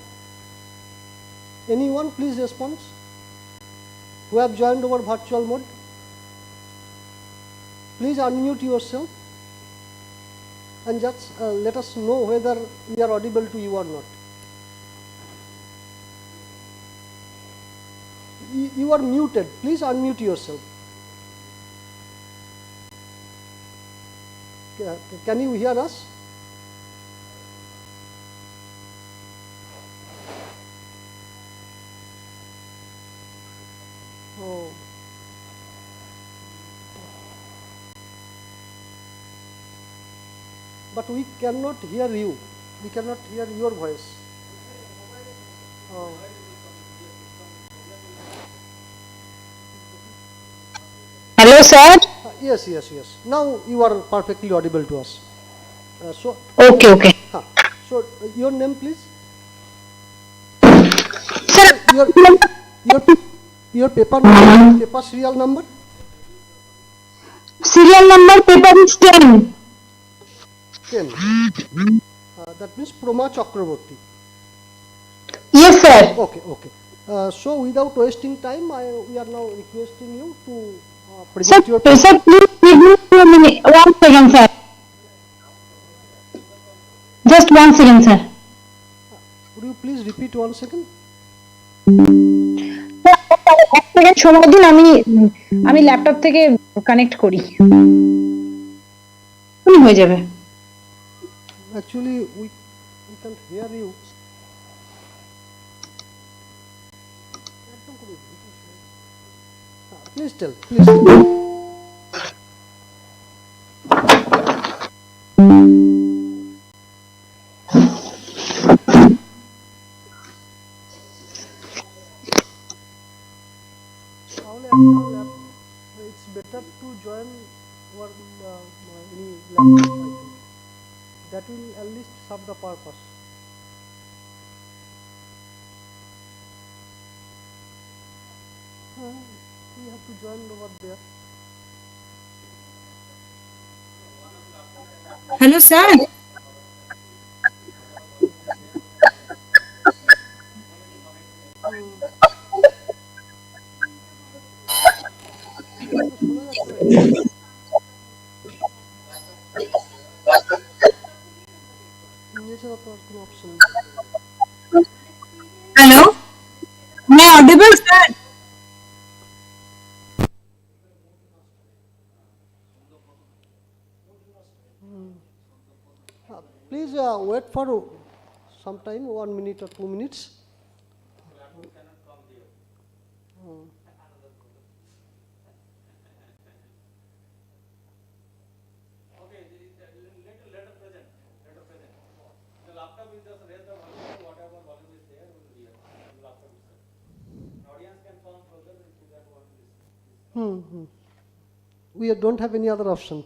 Speaker 1: Anyone, please respond. Who have joined over virtual mode? Please unmute yourself and just let us know whether we are audible to you or not. You are muted. Please unmute yourself. Can you hear us? Oh. But we cannot hear you. We cannot hear your voice. Oh.
Speaker 8: Hello, sir.
Speaker 1: Yes. Now you are perfectly audible to us.
Speaker 8: Okay.
Speaker 1: So your name, please.
Speaker 8: Sir,
Speaker 1: Your paper serial number.
Speaker 8: serial number paper is 10.
Speaker 1: 10. That means Proma Chakraborty.
Speaker 8: Yes, sir.
Speaker 1: Okay. So without wasting time, we are now requesting you to
Speaker 8: Sir,
Speaker 1: present your
Speaker 8: sir, please give me 2 minutes. 1 second, sir. Just 1 second, sir.
Speaker 1: Would you please repeat 1 second?
Speaker 8: Sir, 1 second সময় দিন, আমি laptop থেকে connect করি। হয়ে যাবে।
Speaker 1: Actually, we can't hear you. Please tell. It's better to join our any laptop, I think. That will at least serve the purpose. We have to join over there.
Speaker 8: Hello, sir. Hello. Am I audible, sir?
Speaker 1: Please wait for some time, 1 minute or 2 minutes. We don't have any other option.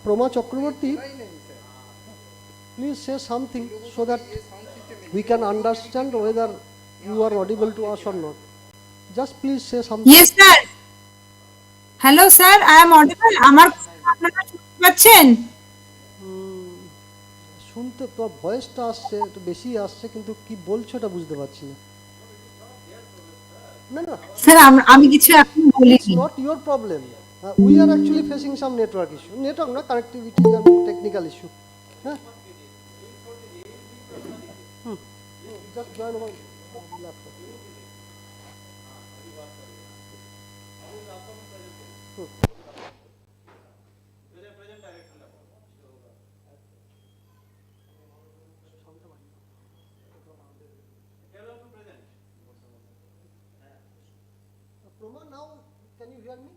Speaker 1: Proma Chakraborty, please say something so that we can understand whether you are audible to us or not. Just please say something.
Speaker 9: Yes, sir. Hello sir, I am audible. আমার কথা আপনারা শুনতে পাচ্ছেন?
Speaker 1: শুনতে তো ভয়েসটা আসছে, একটু বেশি আসছে, কিন্তু কি বলছো এটা বুঝতে পারছি না। না না,
Speaker 9: স্যার আমি কিছু এখন
Speaker 1: it's
Speaker 9: বলিনি।
Speaker 1: not your problem. We are actually facing some network issue. Network না, connectivity and technical issue. Huh? Just join our laptop. Proma, now can you hear me?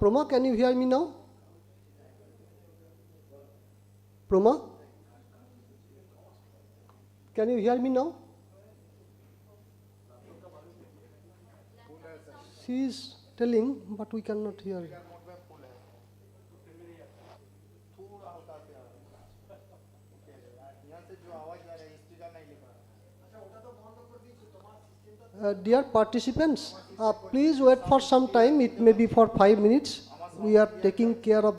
Speaker 1: Proma, can you hear me now? Proma? Can you hear me now? She is telling, but we cannot hear. Dear participants, please wait for some time. It may be for 5 minutes. We are taking care of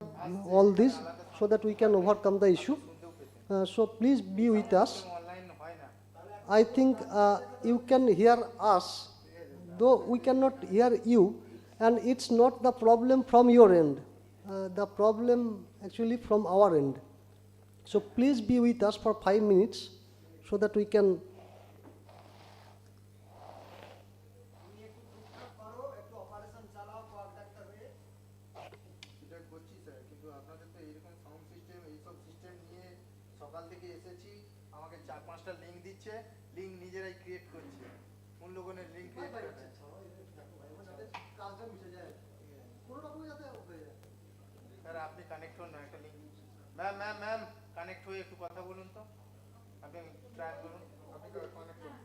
Speaker 1: all this so that we can overcome the issue. So please be with us. I think you can hear us, though we cannot hear you, and it's not the problem from your end. The problem actually from our end. So please be with us for 5 minutes so that we can.
Speaker 10: সকাল থেকে এসেছি, আমাকে 4-5টা link দিচ্ছে, link নিজেরাই create করছে, কোন লোকের link create করছে। স্যার আপনি কানেক্ট হন না, একটা লিঙ্ক। ম্যাম কানেক্ট হয়ে একটু কথা বলুন তো, আপনি ট্রাই করুন, আপনি কানেক্ট করুন।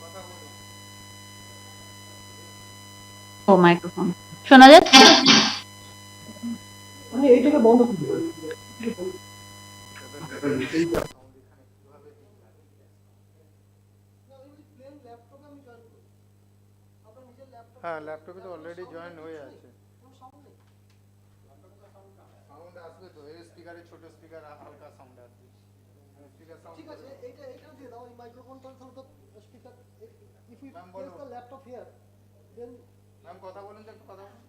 Speaker 10: কথা বলুন।
Speaker 11: ও মাইক্রোফোন শোনা যাচ্ছে?
Speaker 1: এইটাকে বন্ধ করে দিই।
Speaker 10: হ্যাঁ, ল্যাপটপে তো অলরেডি জয়েন হয়ে আছে। সাউন্ড আসবে তো, এই স্পিকারে ছোট স্পিকার হালকা সাউন্ড আসবে। স্পিকার সাউন্ড
Speaker 1: ঠিক আছে, এইটা দিয়ে দাও, এই মাইক্রোফোনটা তো speaker. If we place the laptop here, then
Speaker 10: ma'am কথা বলুন তো, একটু কথা বলুন।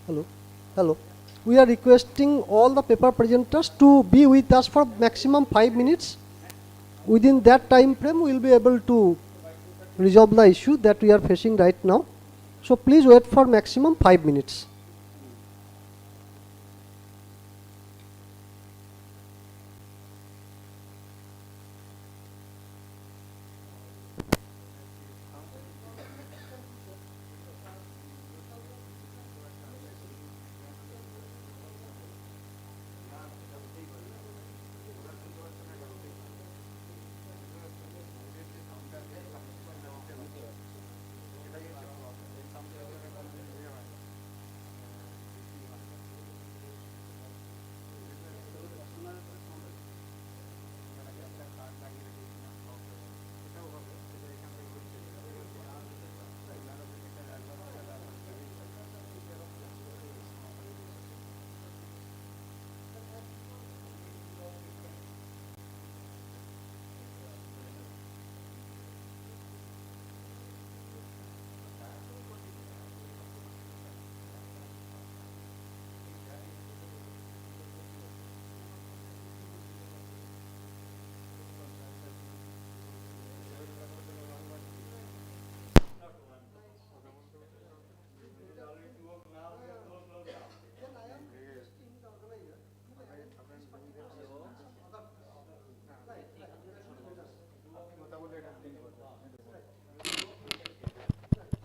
Speaker 1: Hello. Hello. We are requesting all the paper presenters to be with us for maximum 5 minutes. Within that time frame, we will be able to resolve the issue that we are facing right now. So please wait for maximum 5 minutes.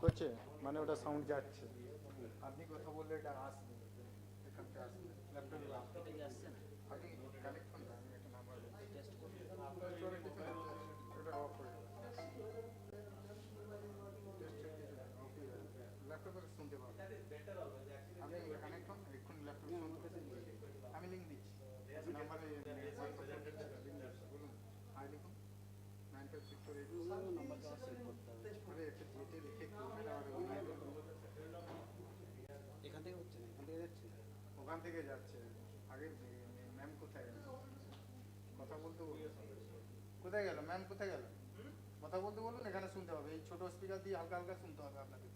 Speaker 10: করছে মানে ওটা sound যাচ্ছে, আপনি কথা বললে এটা আসবে, এখান থেকে আসবে, ল্যাপটপে আপনি কানেক্ট করুন, আমি একটা নাম্বার আপনার চলে কিছু না, ওটা অফ করে ল্যাপটপে শুনতে পাবেন, আপনি কানেক্ট করুন, এখন ল্যাপটপে শুনতে, আমি লিঙ্ক দিচ্ছি নাম্বারে বলুন, হাই লিখুন 9568 ওখান থেকে যাচ্ছে, আগে ম্যাম কোথায় গেল, কথা বলতে বলুন, কোথায় গেল ম্যাম, কোথায় গেল, কথা বলতে বলুন, এখানে শুনতে হবে, এই ছোট স্পিকার দিয়ে হালকা হালকা শুনতে হবে আপনাকে,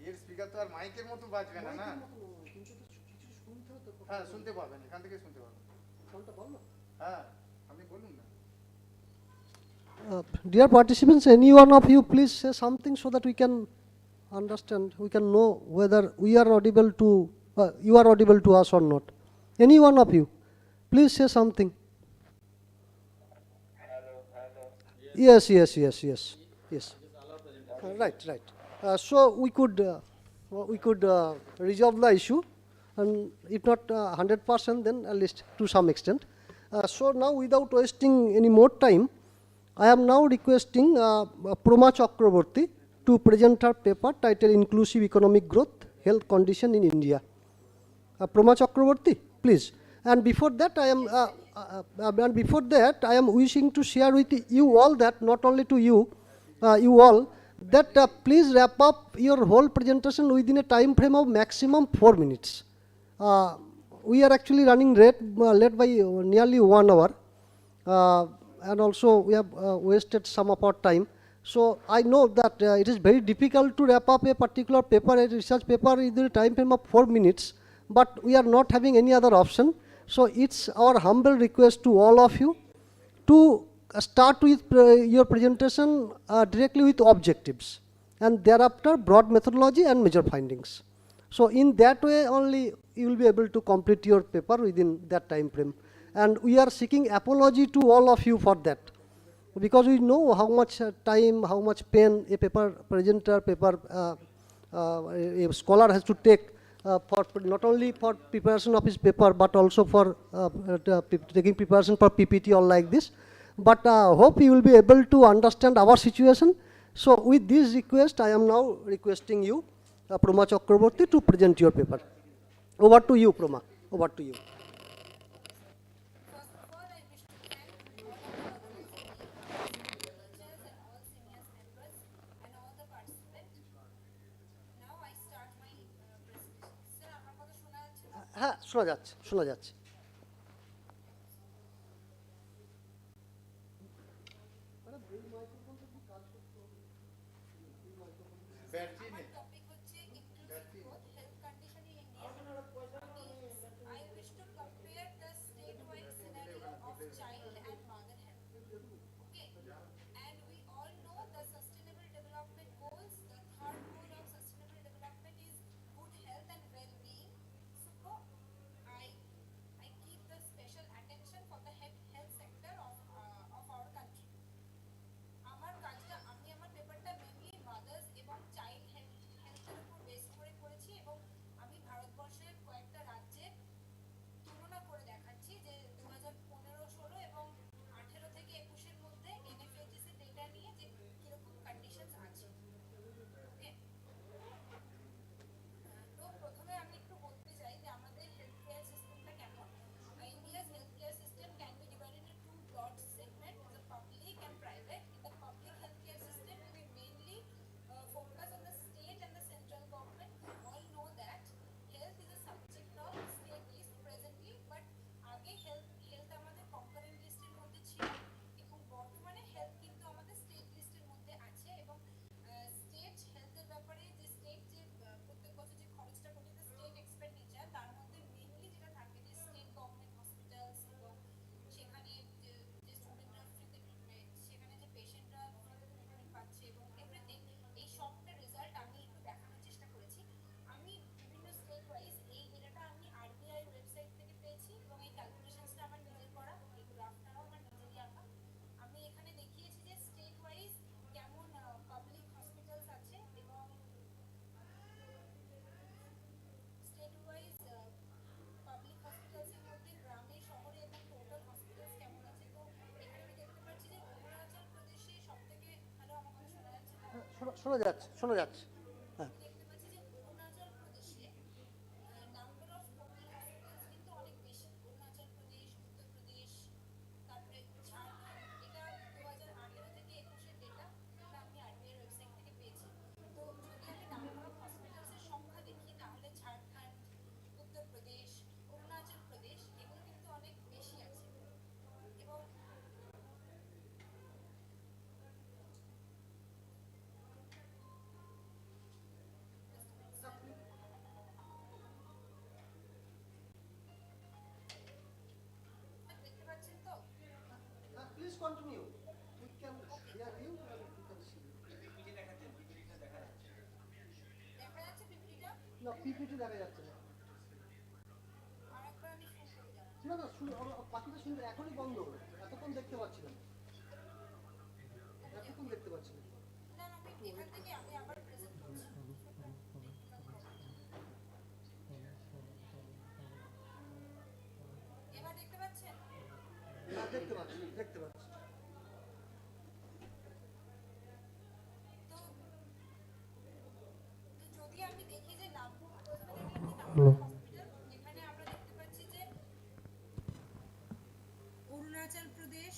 Speaker 10: এর স্পিকার তো আর মাইকের মতো বাজবে না, না হ্যাঁ শুনতে পাবেন, এখান থেকে শুনতে পাবেন, হ্যাঁ আপনি বলুন না।
Speaker 1: Dear participants, any one of you please say something so that we can understand, we can know whether we are audible to, you are audible to us or not. Any one of you, please say something. Yes. Right. So we could resolve the issue, and if not 100%, then at least to some extent. So now, without wasting any more time, I am now requesting Proma Chakraborty to present her paper titled Inclusive Economic Growth, Health Condition in India. Proma Chakraborty, please. And before that, I am wishing to share with you all that, not only to you, you all, that please wrap up your whole presentation within a time frame of maximum 4 minutes. We are actually running late by nearly 1 hour. And also we have wasted some of our time. So I know that it is very difficult to wrap up a particular paper, a research paper, within a time frame of 4 minutes, but we are not having any other option. So it's our humble request to all of you to start with your presentation directly with objectives, and thereafter broad methodology and major findings. So in that way only you will be able to complete your paper within that time frame. And we are seeking apology to all of you for that, because we know how much time, how much pain a paper presenter, a scholar has to take for not only for preparation of his paper, but also for taking preparation for PPT or like this. But hope you will be able to understand our situation. So with this request, I am now requesting you, Proma Chakraborty, to present your paper. Over to you, Proma. Over to you. হ্যাঁ, শোনা যাচ্ছে।
Speaker 10: Battery
Speaker 1: শোনা যাচ্ছে, শোনা যাচ্ছে। হ্যাঁ,
Speaker 9: দেখতে পাচ্ছি যে অরুণাচল প্রদেশে নাম্বার অফ কোভিড হসপিটালস কিন্তু অনেক বেশি। অরুণাচল প্রদেশ, উত্তরপ্রদেশ, তারপরে ঝাড়খণ্ড, এটা 2018 থেকে 21-এর ডেটা, যেগুলো আমি আরবিআই ওয়েবসাইট থেকে পেয়েছি। তো যদি আমি নাম্বার অফ হসপিটালসের সংখ্যা দেখি তাহলে ঝাড়খণ্ড, উত্তরপ্রদেশ, অরুণাচল প্রদেশ এগুলো কিন্তু অনেক বেশি আছে। এবং দেখতে পাচ্ছেন তো?
Speaker 1: Please continue, we can hear you and we can see you.
Speaker 9: দেখা যাচ্ছে পিপিটিটা?
Speaker 1: না, পিপিটি দেখা যাচ্ছে না।
Speaker 9: আর একবার আমি শুরু করে যাবো।
Speaker 1: না না, শুনে বাকিটা শুনতে এখনই বন্ধ হলো, এতক্ষণ দেখতে পাচ্ছি না, এতক্ষণ দেখতে পাচ্ছি না।
Speaker 9: না না, আমি এখান থেকে আমি আবার প্রেজেন্ট করছি। এবার দেখতে পাচ্ছেন?
Speaker 1: হ্যাঁ, দেখতে পাচ্ছি, দেখতে পাচ্ছি।
Speaker 9: তো যদি আমি দেখি যে হসপিটাল, এখানে আমরা দেখতে পাচ্ছি যে অরুণাচল প্রদেশ,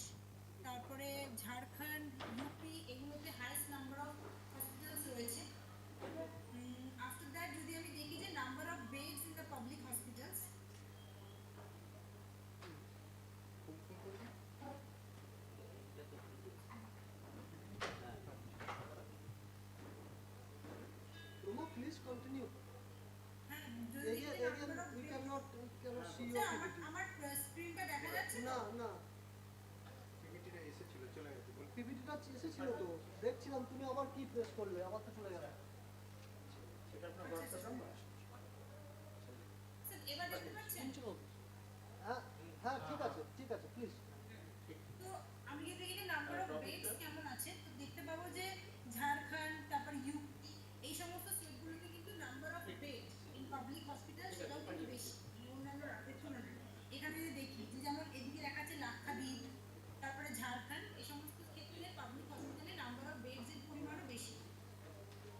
Speaker 9: তারপরে ঝাড়খণ্ড, ইউপি এগুলোতে হাইয়েস্ট নাম্বার অফ হসপিটালস রয়েছে। আফটার দ্যাট যদি আমি দেখি যে number of beds in the public hospitals,
Speaker 1: Ruma, please continue.
Speaker 9: হ্যাঁ যদি
Speaker 1: Area,
Speaker 9: দেখি
Speaker 1: area,
Speaker 9: number of
Speaker 1: we cannot see
Speaker 9: sir
Speaker 1: your
Speaker 9: আমার
Speaker 1: PPT.
Speaker 9: আমার স্ক্রিনটা দেখা যাচ্ছে
Speaker 1: না
Speaker 9: তো?
Speaker 1: না,
Speaker 10: পিপিটিটা এসেছিল, চলে গেছে বল।
Speaker 1: পিপিটিটা এসেছিল তো, দেখছিলাম, তুমি আবার কি প্রেস করলে, আবার তো চলে গেল।
Speaker 10: সেটা আপনার হোয়াটসঅ্যাপ নাম্বার?
Speaker 9: স্যার এবার দেখতে পাচ্ছেন?
Speaker 1: হ্যাঁ হ্যাঁ, ঠিক আছে, ঠিক আছে, প্লিজ।
Speaker 9: তো আমি যদি দেখি নাম্বার অফ বেডস কেমন আছে, তো দেখতে পাবো যে ঝাড়খণ্ড, তারপর ইউপি এই সমস্ত স্টেটগুলোতে কিন্তু number of bed in public hospital সেটাও কিন্তু বেশি অন্যান্য রাজ্যের তুলনায়। এখানে যদি দেখি যে যেমন এদিকে দেখাচ্ছে লাক্ষাদ্বীপ, তারপরে ঝাড়খণ্ড, এই সমস্ত ক্ষেত্রে পাবলিক হসপিটালে নাম্বার অফ বেডসের পরিমাণও বেশি।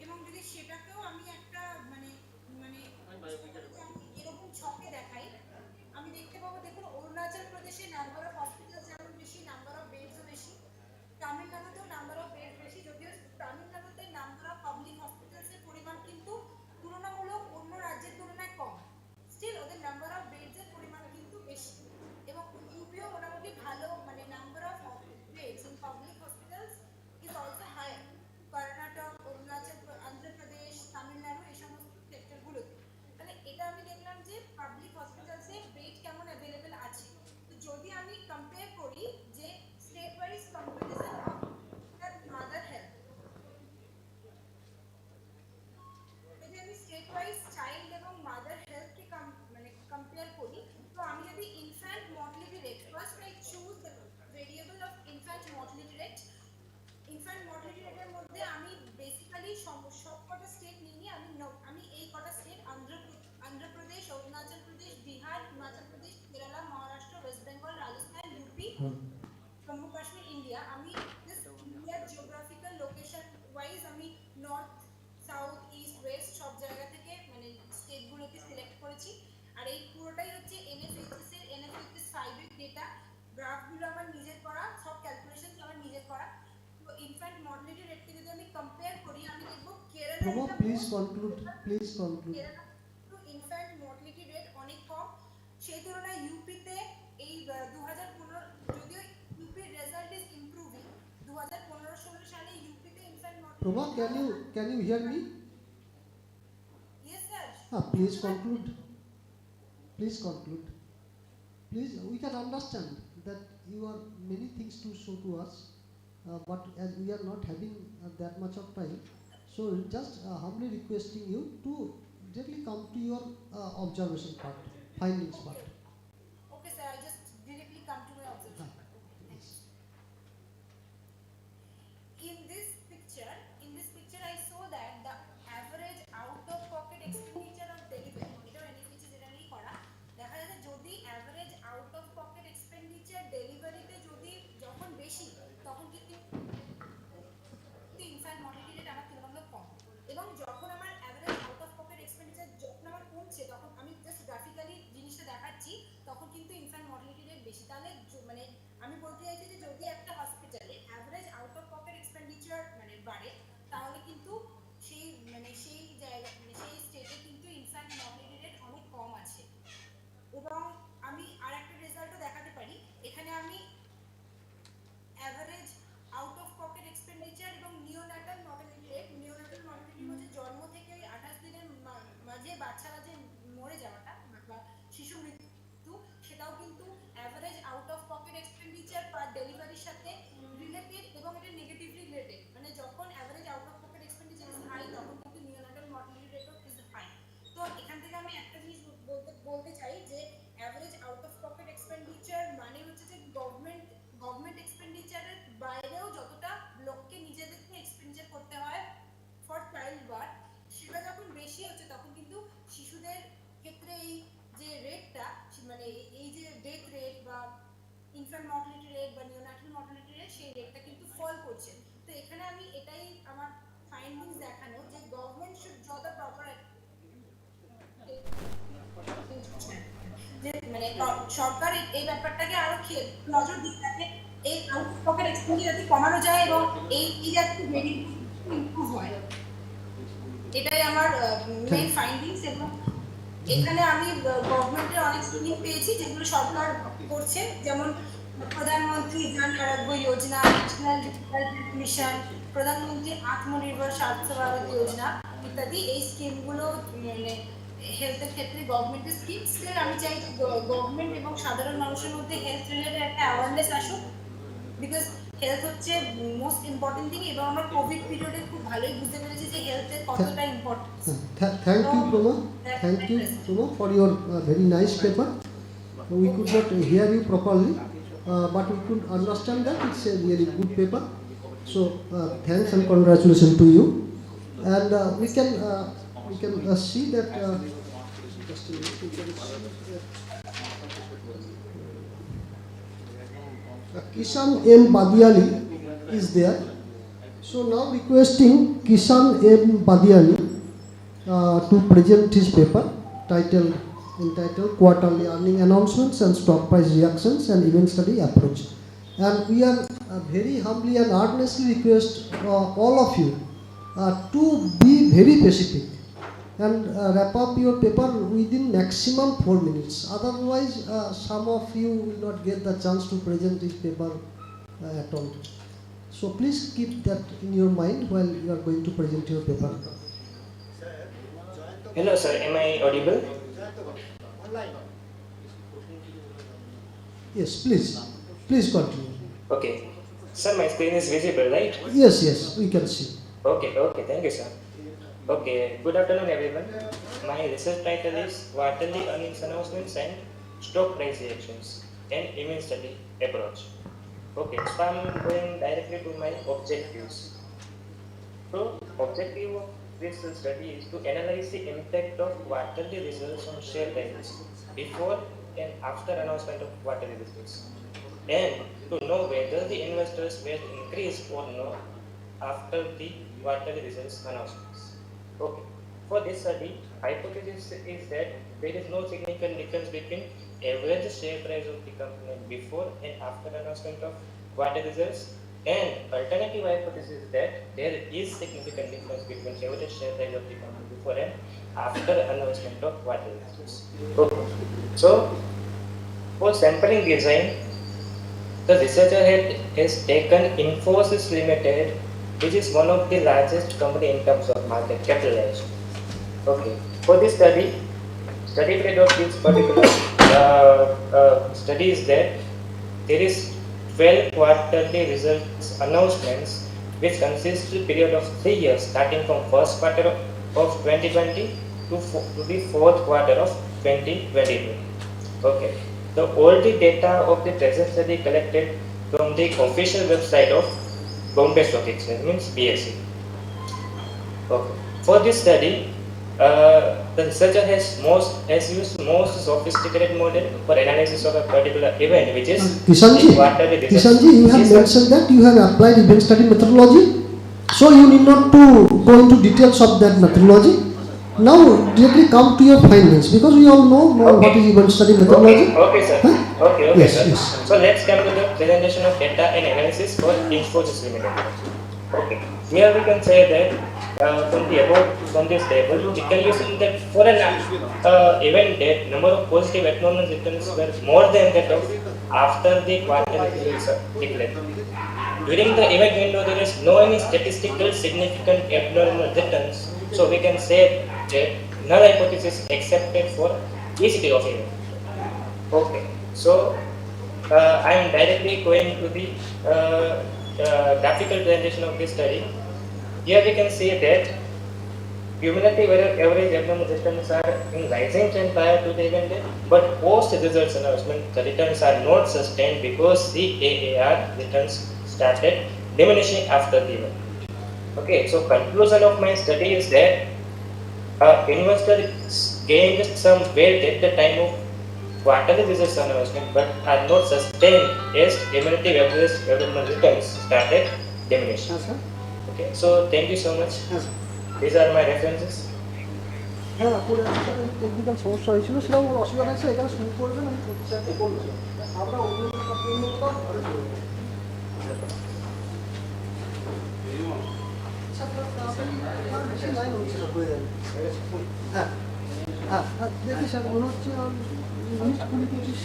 Speaker 9: এবং যদি সেটাকেও আমি একটা মানে মানে আমি এরকম ছকে দেখাই, আমি দেখতে পাবো দেখুন অরুণাচল প্রদেশে নাম্বার অফ হসপিটাল যেমন বেশি, নাম্বার অফ বেডসও বেশি। তামিলনাড়ুতেও নাম্বার অফ বেড বেশি, যদিও তামিলনাড়ুতে নাম্বার অফ পাবলিক হসপিটালসের পরিমাণ কিন্তু তুলনামূলক অন্য রাজ্যের তুলনায় কম, স্টিল ওদের নাম্বার অফ বেডসের পরিমাণ কিন্তু বেশি। এবং ইউপিও মোটামুটি ভালো, মানে number of beds in public hospitals is also higher Karnataka, Arunachal, Andhra Pradesh, Tamil Nadu এই সমস্ত সেক্টরগুলোতে। তাহলে এটা আমি দেখলাম যে পাবলিক হসপিটালসে বেড কেমন অ্যাভেলেবেল আছে। তো যদি আমি কম্পেয়ার করি যে state wise comparison of mother health, যদি আমি স্টেট ওয়াইজ চাইল্ড এবং মাদার হেলথকে মানে কম্পেয়ার করি, তো আমি যদি infant mortality rate, first I choose the variable of infant mortality rate. Infant mortality রেটের মধ্যে আমি বেসিক্যালি সব কটা স্টেট নিয়ে আমি এই কটা state Andhra Pradesh, Arunachal Pradesh, Bihar, Himachal Pradesh, Kerala, Maharashtra, west Bengal, Rajasthan, UP, Jammu Kashmir, India, আমি ইন্ডিয়ার জিওগ্রাফিক্যাল লোকেশন ওয়াইজ আমি নর্থ, সাউথ, ইস্ট, ওয়েস্ট সব জায়গা থেকে মানে স্টেটগুলোকে সিলেক্ট করেছি। আর এই পুরোটাই হচ্ছে NFHS এর NFHS 5 এর ডেটা। গ্রাফগুলো আমার নিজের করা, সব ক্যালকুলেশন আমার নিজের করা। তো ইনফ্যান্ট মর্টালিটি রেটকে যদি আমি কম্পেয়ার করি, আমি দেখব
Speaker 1: Ruma, please conclude, please conclude.
Speaker 9: Kerala infant mortality rate অনেক কম, সেই তুলনায় ইউপিতে এই 2015, যদিও ইউপির রেজাল্ট ইজ ইমপ্রুভিং, 2015-16 সালে ইউপিতে infant
Speaker 1: Ruma, can you hear me?
Speaker 9: Yes sir.
Speaker 1: Please conclude. Please conclude. Please, we can understand that you are many things to show to us, but as we are not having that much of time, so just humbly requesting you to directly come to your observation part, findings part.
Speaker 9: Okay sir, I'll just directly come to my observation.
Speaker 1: Yes.
Speaker 9: In this picture I saw that the average out of pocket expenditure of delivery, এটা NFHS generally করা, দেখা যাচ্ছে যদি average out of pocket expenditure ডেলিভারিতে যদি যখন বেশি, তখন কিন্তু ইনফ্যান্ট মর্টালিটি রেট আমার তুলনামূলক ফাইন্ডিংস দেখানো যে government should draw the proper যে মানে সরকার এই ব্যাপারটাকে আরো নজর দিতে থাকে, এই আউট অফ পকেট এক্সপেন্ডিচার যাতে কমানো যায় এবং এই যাতে ভেরিয়েবল ইমপ্রুভ হয়, এটাই আমার মেইন ফাইন্ডিংস। এবং এখানে আমি গভর্নমেন্টের অনেক স্কিম পেয়েছি যেগুলো সরকার করছে, যেমন প্রধানমন্ত্রী জন আরোগ্য যোজনা, ন্যাশনাল ডিজিটাল মিশন, প্রধানমন্ত্রী আত্মনির্ভর স্বাস্থ্য ভারত যোজনা ইত্যাদি। এই স্কিমগুলো মানে হেলথের ক্ষেত্রে গভর্নমেন্টের স্কিম। স্টিল আমি চাই গভর্নমেন্ট এবং সাধারণ মানুষের মধ্যে হেলথ রিলেটেড একটা অ্যাওয়ারনেস আসুক, বিকজ হেলথ হচ্ছে মোস্ট ইম্পর্টেন্ট থিং। এবং আমরা কোভিড পিরিয়ডে খুব ভালোই বুঝতে পেরেছি যে হেলথের কতটা importance.
Speaker 1: Thank you, Proma. Thank you, Proma, for your very nice paper. We could not hear you properly, but we could understand that it's a really good paper. So thanks and congratulations to you. And we can see that. Just a minute, we can see that Kishan M. Badiali is there. So now requesting Kishan M. Badiali to present his paper entitled Quarterly Earning Announcements and Stock Price Reactions and Event Study Approach. And we are very humbly and earnestly request all of you to be very specific and wrap up your paper within maximum 4 minutes. Otherwise, some of you will not get the chance to present this paper at all. So please keep that in your mind while you are going to present your paper.
Speaker 12: Hello sir, am I audible?
Speaker 1: Yes, please continue.
Speaker 12: Okay. Sir, my screen is visible, right?
Speaker 1: Yes, we can see.
Speaker 12: Okay, thank you sir. Okay, good afternoon everyone. My research title is Quarterly Earnings Announcements and Stock Price Reactions and Event Study Approach. Okay, so I'm going directly to my objectives. So, objective of this study is to analyze the impact of quarterly results on share prices before and after announcement of quarterly results, and to know whether the investors will increase or not after the quarterly results announcements. Okay, for this study, hypothesis is that there is no significant difference between average share price of the company before and after announcement of quarterly results, and alternative hypothesis is that there is significant difference between average share price of the company before and after announcement of quarterly results. Okay. So, for sampling design, the researcher has taken Infosys Limited, which is one of the largest company in terms of market capitalization. Okay. For this study period of this particular study is that there is 12 quarterly results announcements, which consists of a period of 3 years, starting from first quarter of 2020 to the fourth quarter of 2022. Okay. All the data of the present study collected from the official website of Bombay Stock Exchange, means BSE. Okay. For this study, the researcher has used most sophisticated model for analysis of a particular event, which is
Speaker 1: Kishanji,
Speaker 12: quarterly results.
Speaker 1: Kishanji, you have mentioned that you have applied event study methodology, so you need not to go into details of that methodology. Now directly come to your findings, because we all know what is event study methodology.
Speaker 12: Okay, sir.
Speaker 1: Huh?
Speaker 12: Okay,
Speaker 1: Yes,
Speaker 12: sir.
Speaker 1: yes.
Speaker 12: So let's come to the presentation of data and analysis for Infosys Limited. Okay. Here we can say that from this table, we can see that for an event date, number of positive abnormal returns were more than that of after the quarterly results are declared. During the event window, there is no any statistical significant abnormal returns, so we can say that null hypothesis accepted for each day of event. Okay, so I am directly going to the graphical presentation of this study. Here we can see that cumulative average abnormal returns are in rising trend prior to the event date, but post results announcement, the returns are not sustained because the AAR returns started diminishing after the event. Okay, so conclusion of my study is that investors gained some wealth at the time of quarterly results announcement, but are not sustained as cumulative average abnormal returns started diminishing. Okay, so thank you so much.
Speaker 1: Yes.
Speaker 12: These are my references.
Speaker 1: হ্যাঁ করে technical সমস্যা হয়েছিল সেটাও কোনো অসুবিধা নেই, এখানে শুরু করবেন আমি প্রতিষ্ঠানটা করলাম আমরা অন্য হ্যাঁ হ্যাঁ হ্যাঁ দেখি স্যার মনে হচ্ছে 19-20-25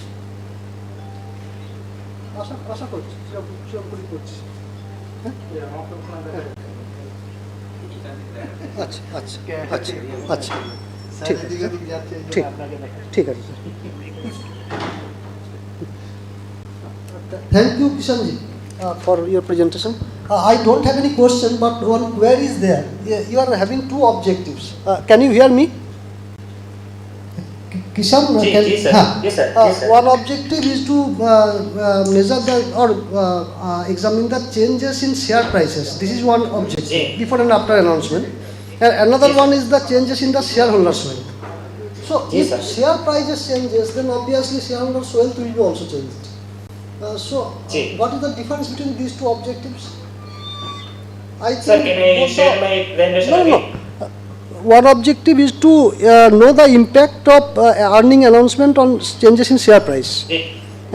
Speaker 1: আশা করছি সেরকম করছি। আচ্ছা আচ্ছা আচ্ছা আচ্ছা ঠিক আছে ঠিক ঠিক আছে Thank you, Kishanji, for your presentation. I don't have any question, but one query is there. You are having two objectives. Can you hear me? Kishan,
Speaker 12: Yes, sir. Yes, sir. Yes, sir.
Speaker 1: one objective is to measure the or examine the changes in share prices. This is one objective
Speaker 12: Ji.
Speaker 1: before and after announcement. And another
Speaker 12: Yes,
Speaker 1: one is the changes in the shareholders' wealth. So
Speaker 12: Yes,
Speaker 1: if
Speaker 12: sir.
Speaker 1: share prices changes, then obviously shareholders' wealth will be also changed.
Speaker 12: Ji.
Speaker 1: What is the difference between these two objectives? I
Speaker 12: Sir, can I
Speaker 1: both
Speaker 12: share
Speaker 1: the-
Speaker 12: my presentation
Speaker 1: No, no.
Speaker 12: again?
Speaker 1: One objective is to know the impact of earning announcement on changes in share price,
Speaker 12: Ji.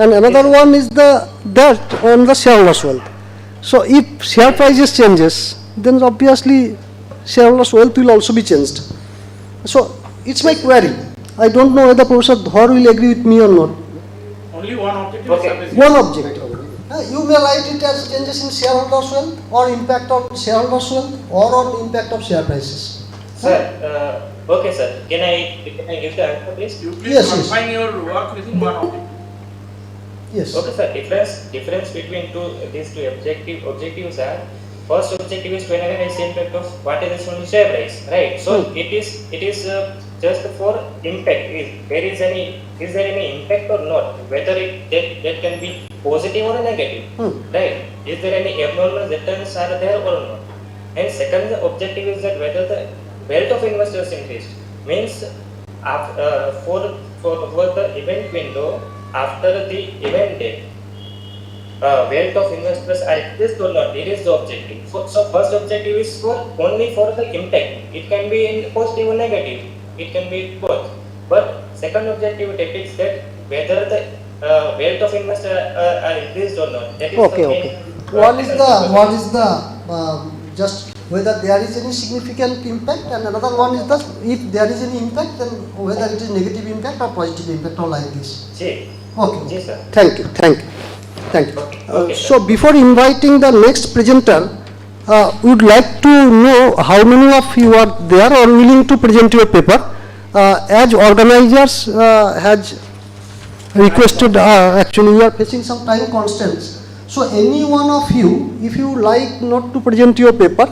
Speaker 1: and another one is that on the shareholders' wealth. So if share prices changes, then obviously shareholders' wealth will also be changed. So it's my query. I don't know whether Professor Dhar will agree with me or not.
Speaker 2: Only one objective
Speaker 12: Okay.
Speaker 2: is sufficient.
Speaker 1: One objective. You may write it as changes in shareholders' wealth, or impact on shareholders' wealth, or on impact of share prices.
Speaker 12: Sir, okay, sir. Can I give the answer, please?
Speaker 2: You please
Speaker 1: Yes, yes.
Speaker 2: confine your work within one objective.
Speaker 1: Yes.
Speaker 12: Okay, sir. Difference between these two objectives are, first objective is to analyze the impact of what is on share price, right? So it is just for impact. Is there any impact or not? Whether that can be positive or negative, right? Is there any abnormal returns are there or not? And second objective is that whether the wealth of investors increased, means for the event window after the event date, wealth of investors are increased or not. It is the objective. So first objective is only for the impact. It can be in positive or negative. It can be both. But second objective depicts that whether the wealth of investors are increased or not. That is
Speaker 1: Okay,
Speaker 12: the
Speaker 1: okay.
Speaker 12: main.
Speaker 1: One is the just whether there is any significant impact, and another one is the if there is any impact, then whether it is negative impact or positive impact, or like this.
Speaker 12: Ji.
Speaker 1: Okay.
Speaker 12: Ji, sir.
Speaker 1: Thank you.
Speaker 12: Okay,
Speaker 1: So before inviting the next presenter, we would like to know how many of you are there or willing to present your paper. As organizers has requested, actually we are facing some time constraints. So any one of you, if you like not to present your paper,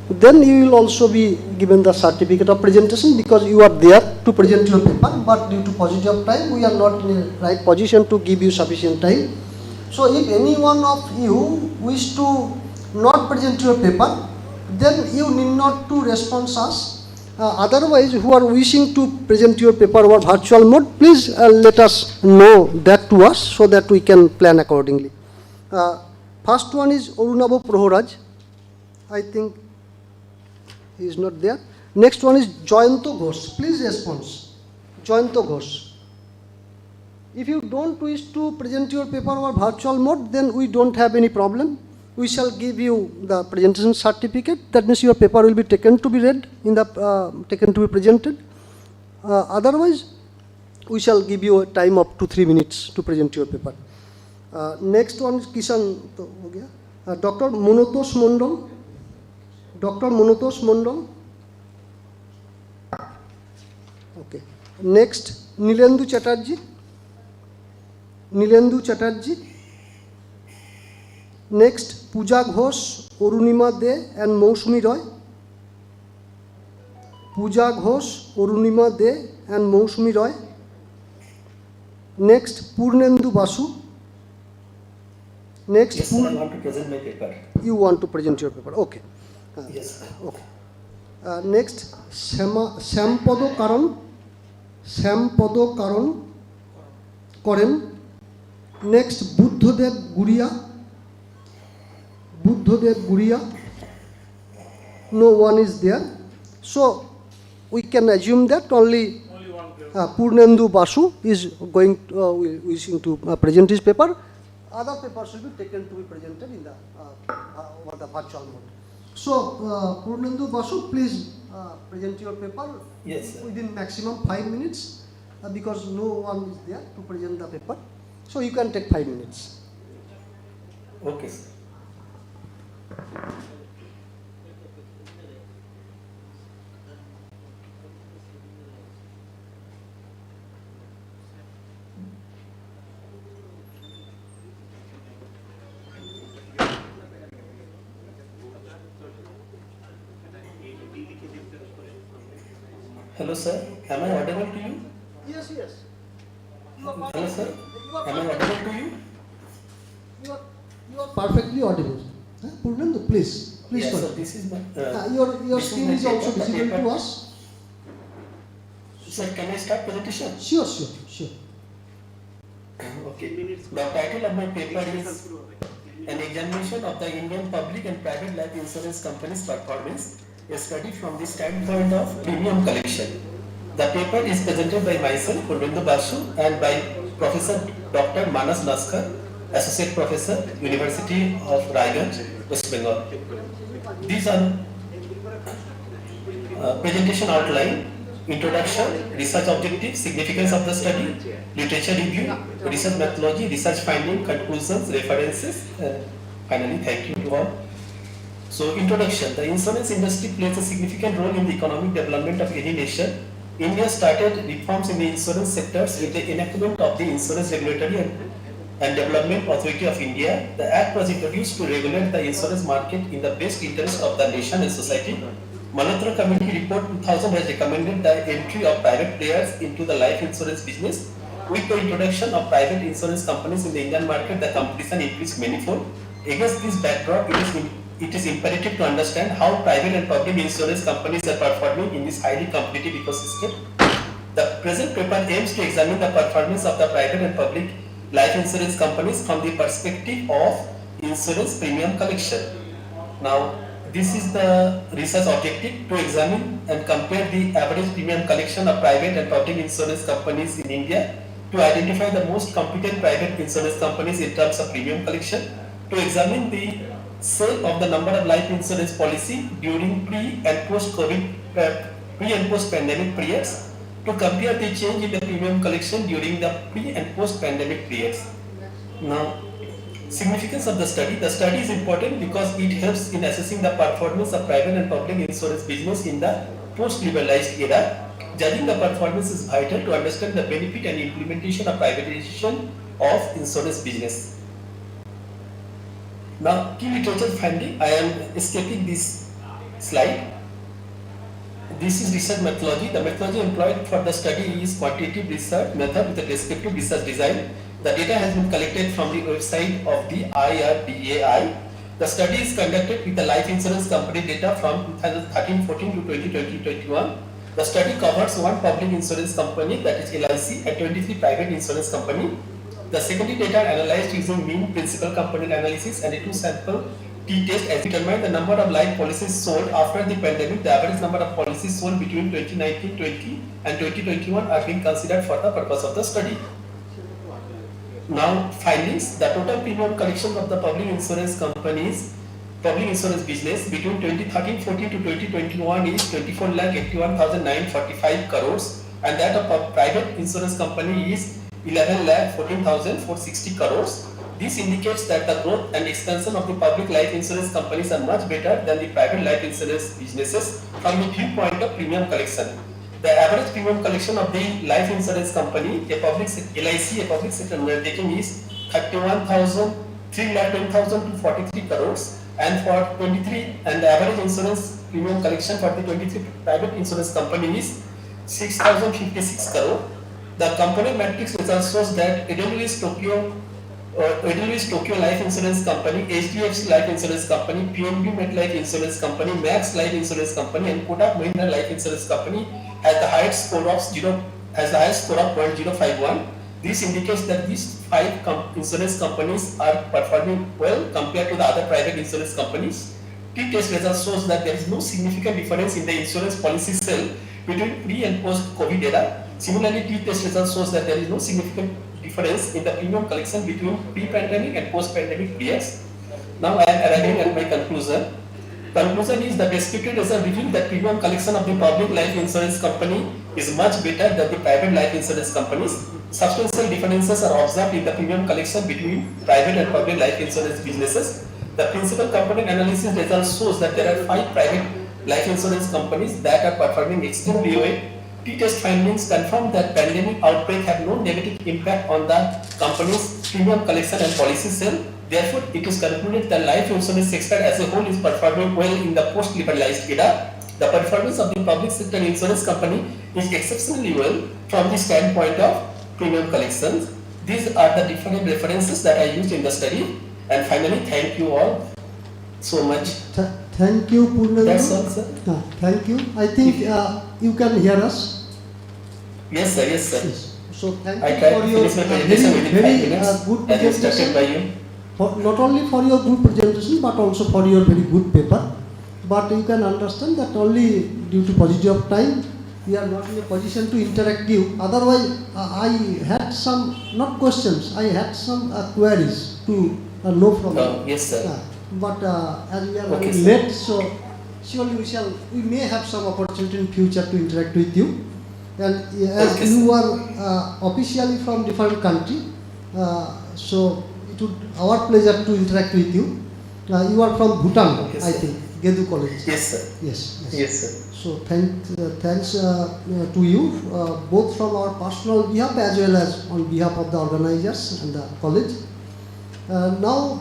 Speaker 1: then you will also be given the certificate of presentation, because you are there to present your paper, but due to paucity of time, we are not in a right position to give you sufficient time. So if any one of you wish to not present your paper, then you need not to respond us. Otherwise, who are wishing to present your paper over virtual mode, please let us know that to us, so that we can plan accordingly. First one is Orunabh Prohoraj. I think he is not there. Next one is Joyanto Ghosh. Please respond. Joyanto Ghosh. If you don't wish to present your paper over virtual mode, then we don't have any problem. We shall give you the presentation certificate. That means your paper will be taken to be read, taken to be presented. Otherwise, we shall give you a time of 2-3 minutes to present your paper. Next one is Kishan. Dr. Monotosh Mondal. Dr. Monotosh Mondal. Okay. Next, Nilendu Chatterjee. Nilendu Chatterjee. Next, Pooja Ghosh, Orunima De and Mousmi Roy. Pooja Ghosh, Orunima De and Mousmi Roy. Next, Purnendu Basu. Next,
Speaker 13: Yes, sir, I want to present my paper.
Speaker 1: You want to present your paper? Okay.
Speaker 13: Yes, sir.
Speaker 1: Okay. Next, Shampodo Karan Koren. Next, Buddhadev Guria. no one is there. So we can assume that only Purnendu Basu is going wishing to present his paper. Other papers will be taken to be presented in the over the virtual mode. So Purnendu Basu, please present your paper.
Speaker 13: Yes, sir.
Speaker 1: Within maximum 5 minutes, because no one is there to present the paper. So you can take 5 minutes.
Speaker 13: Okay, sir. Hello, sir. Am I audible to you?
Speaker 1: Yes, yes.
Speaker 13: Hello, sir. Am I audible to you?
Speaker 1: You are perfectly audible. Purnendu, please
Speaker 13: Yes,
Speaker 1: go
Speaker 13: sir.
Speaker 1: ahead.
Speaker 13: This is my.
Speaker 1: Your
Speaker 13: this
Speaker 1: screen
Speaker 13: my
Speaker 1: is also
Speaker 13: paper. The
Speaker 1: visible
Speaker 13: paper-
Speaker 1: to us.
Speaker 13: Sir, can I start presentation?
Speaker 1: Sure.
Speaker 13: Okay. The title of my paper is An Examination of the Indian Public and Private Life Insurance Companies' Performance, a study from the standpoint of premium collection. The paper is presented by myself, Purnendu Basu, and by Professor Dr. Manas Naskar, Associate Professor, University of Raiganj, West Bengal. These are presentation outline, introduction, research objectives, significance of the study, literature review, research methodology, research finding, conclusions, references, and finally, thank you to all. So, introduction. The insurance industry plays a significant role in the economic development of any nation. India started reforms in the insurance sectors with the enactment of the Insurance Regulatory and Development Authority of India. The Act was introduced to regulate the insurance market in the best interest of the nation and society. Malhotra Committee Report 2000 has recommended the entry of private players into the life insurance business. With the introduction of private insurance companies in the Indian market, the competition increased manifold. Against this backdrop, it is imperative to understand how private and public insurance companies are performing in this highly competitive ecosystem. The present paper aims to examine the performance of the private and public life insurance companies from the perspective of insurance premium collection. Now, this is the research objective: to examine and compare the average premium collection of private and public insurance companies in India, to identify the most competent private insurance companies in terms of premium collection, to examine the sale of the number of life insurance policy during pre and post-pandemic periods, to compare the change in the premium collection during the pre and post-pandemic periods. Now, significance of the study. The study is important because it helps in assessing the performance of private and public insurance business in the post-liberalized era. Judging the performance is vital to understand the benefit and implementation of privatization of insurance business. Now, key literature finding. I am escaping this slide. This is research methodology. The methodology employed for the study is quantitative research method with a descriptive research design. The data has been collected from the website of the IRDAI. The study is conducted with the life insurance company data from 2013-14 to 2020-21. The study covers one public insurance company, that is LIC, and 23 private insurance company. The secondary data are analyzed using mean principal component analysis and a two-sample t-test as determine the number of life policies sold after the pandemic. The average number of policies sold between 2019-20 and 2021 are being considered for the purpose of the study. Now, findings. The total premium collection of the public insurance business between 2013-14 to 2021 is 24,81,945 crores, and that of a private insurance company is 11,14,460 crores. This indicates that the growth and expansion of the public life insurance companies are much better than the private life insurance businesses from the viewpoint of premium collection. The average premium collection of the life insurance company, LIC, a public sector undertaking, is 3,10,043 crores, and for 23, and the average insurance premium collection for the 23 private insurance company is 6,056 crore. The component matrix results shows that Edelweiss Tokyo Life Insurance Company, HDFC Life Insurance Company, PNB MetLife Insurance Company, Max Life Insurance Company, and Kotak Mahindra Life Insurance Company has the highest score of 0.051. This indicates that these 5 insurance companies are performing well compared to the other private insurance companies. T-test results shows that there is no significant difference in the insurance policy sale between pre and post-COVID era. Similarly, T-test results shows that there is no significant difference in the premium collection between pre-pandemic and post-pandemic periods. Now I am arriving at my conclusion. Conclusion is the descriptive result revealed that premium collection of the public life insurance company is much better than the private life insurance companies. Substantial differences are observed in the premium collection between private and public life insurance businesses. The principal component analysis results shows that there are 5 private life insurance companies that are performing extremely well. T-test findings confirm that pandemic outbreak have no negative impact on the company's premium collection and policy sale. Therefore, it is concluded that life insurance sector as a whole is performing well in the post-liberalized era. The performance of the public sector insurance company is exceptionally well from the standpoint of premium collections. These are the different references that I used in the study. And finally, thank you all so much.
Speaker 1: Thank you, Purnendu.
Speaker 13: That's all, sir.
Speaker 1: Thank you. I think you can hear us.
Speaker 13: Yes, sir. Yes, sir.
Speaker 1: Yes. So thank
Speaker 13: I
Speaker 1: you
Speaker 13: tried
Speaker 1: for
Speaker 13: to
Speaker 1: your
Speaker 13: finish my presentation within 5
Speaker 1: very
Speaker 13: minutes,
Speaker 1: good
Speaker 13: as instructed
Speaker 1: presentation.
Speaker 13: by you.
Speaker 1: Not only for your good presentation, but also for your very good paper. But you can understand that only due to paucity of time, we are not in a position to interact you. Otherwise, I had some, not questions, I had some queries to know from you.
Speaker 13: Yes, sir.
Speaker 1: But as we are
Speaker 13: Okay,
Speaker 1: running
Speaker 13: sir.
Speaker 1: late, so surely we may have some opportunity in future to interact with you. And as
Speaker 13: Okay,
Speaker 1: you are officially from different country, so it would our pleasure to interact with you. You are from Bhutan,
Speaker 13: Okay,
Speaker 1: I
Speaker 13: sir.
Speaker 1: think, Gedu College.
Speaker 13: Yes, sir.
Speaker 1: Yes.
Speaker 13: Yes, sir.
Speaker 1: So thanks to you, both from our personal behalf as well as on behalf of the organizers and the college. Now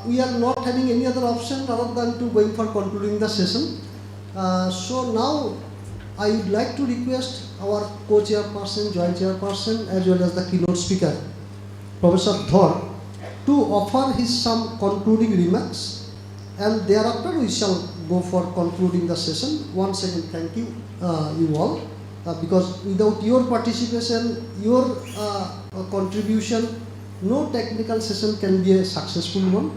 Speaker 1: we are not having any other option other than to going for concluding the session. So now I would like to request our co-chairperson, joint chairperson, as well as the keynote speaker, Professor Dhar, to offer his some concluding remarks, and thereafter we shall go for concluding the session. Once again, thank you, you all, because without your participation, your contribution, no technical session can be a successful one.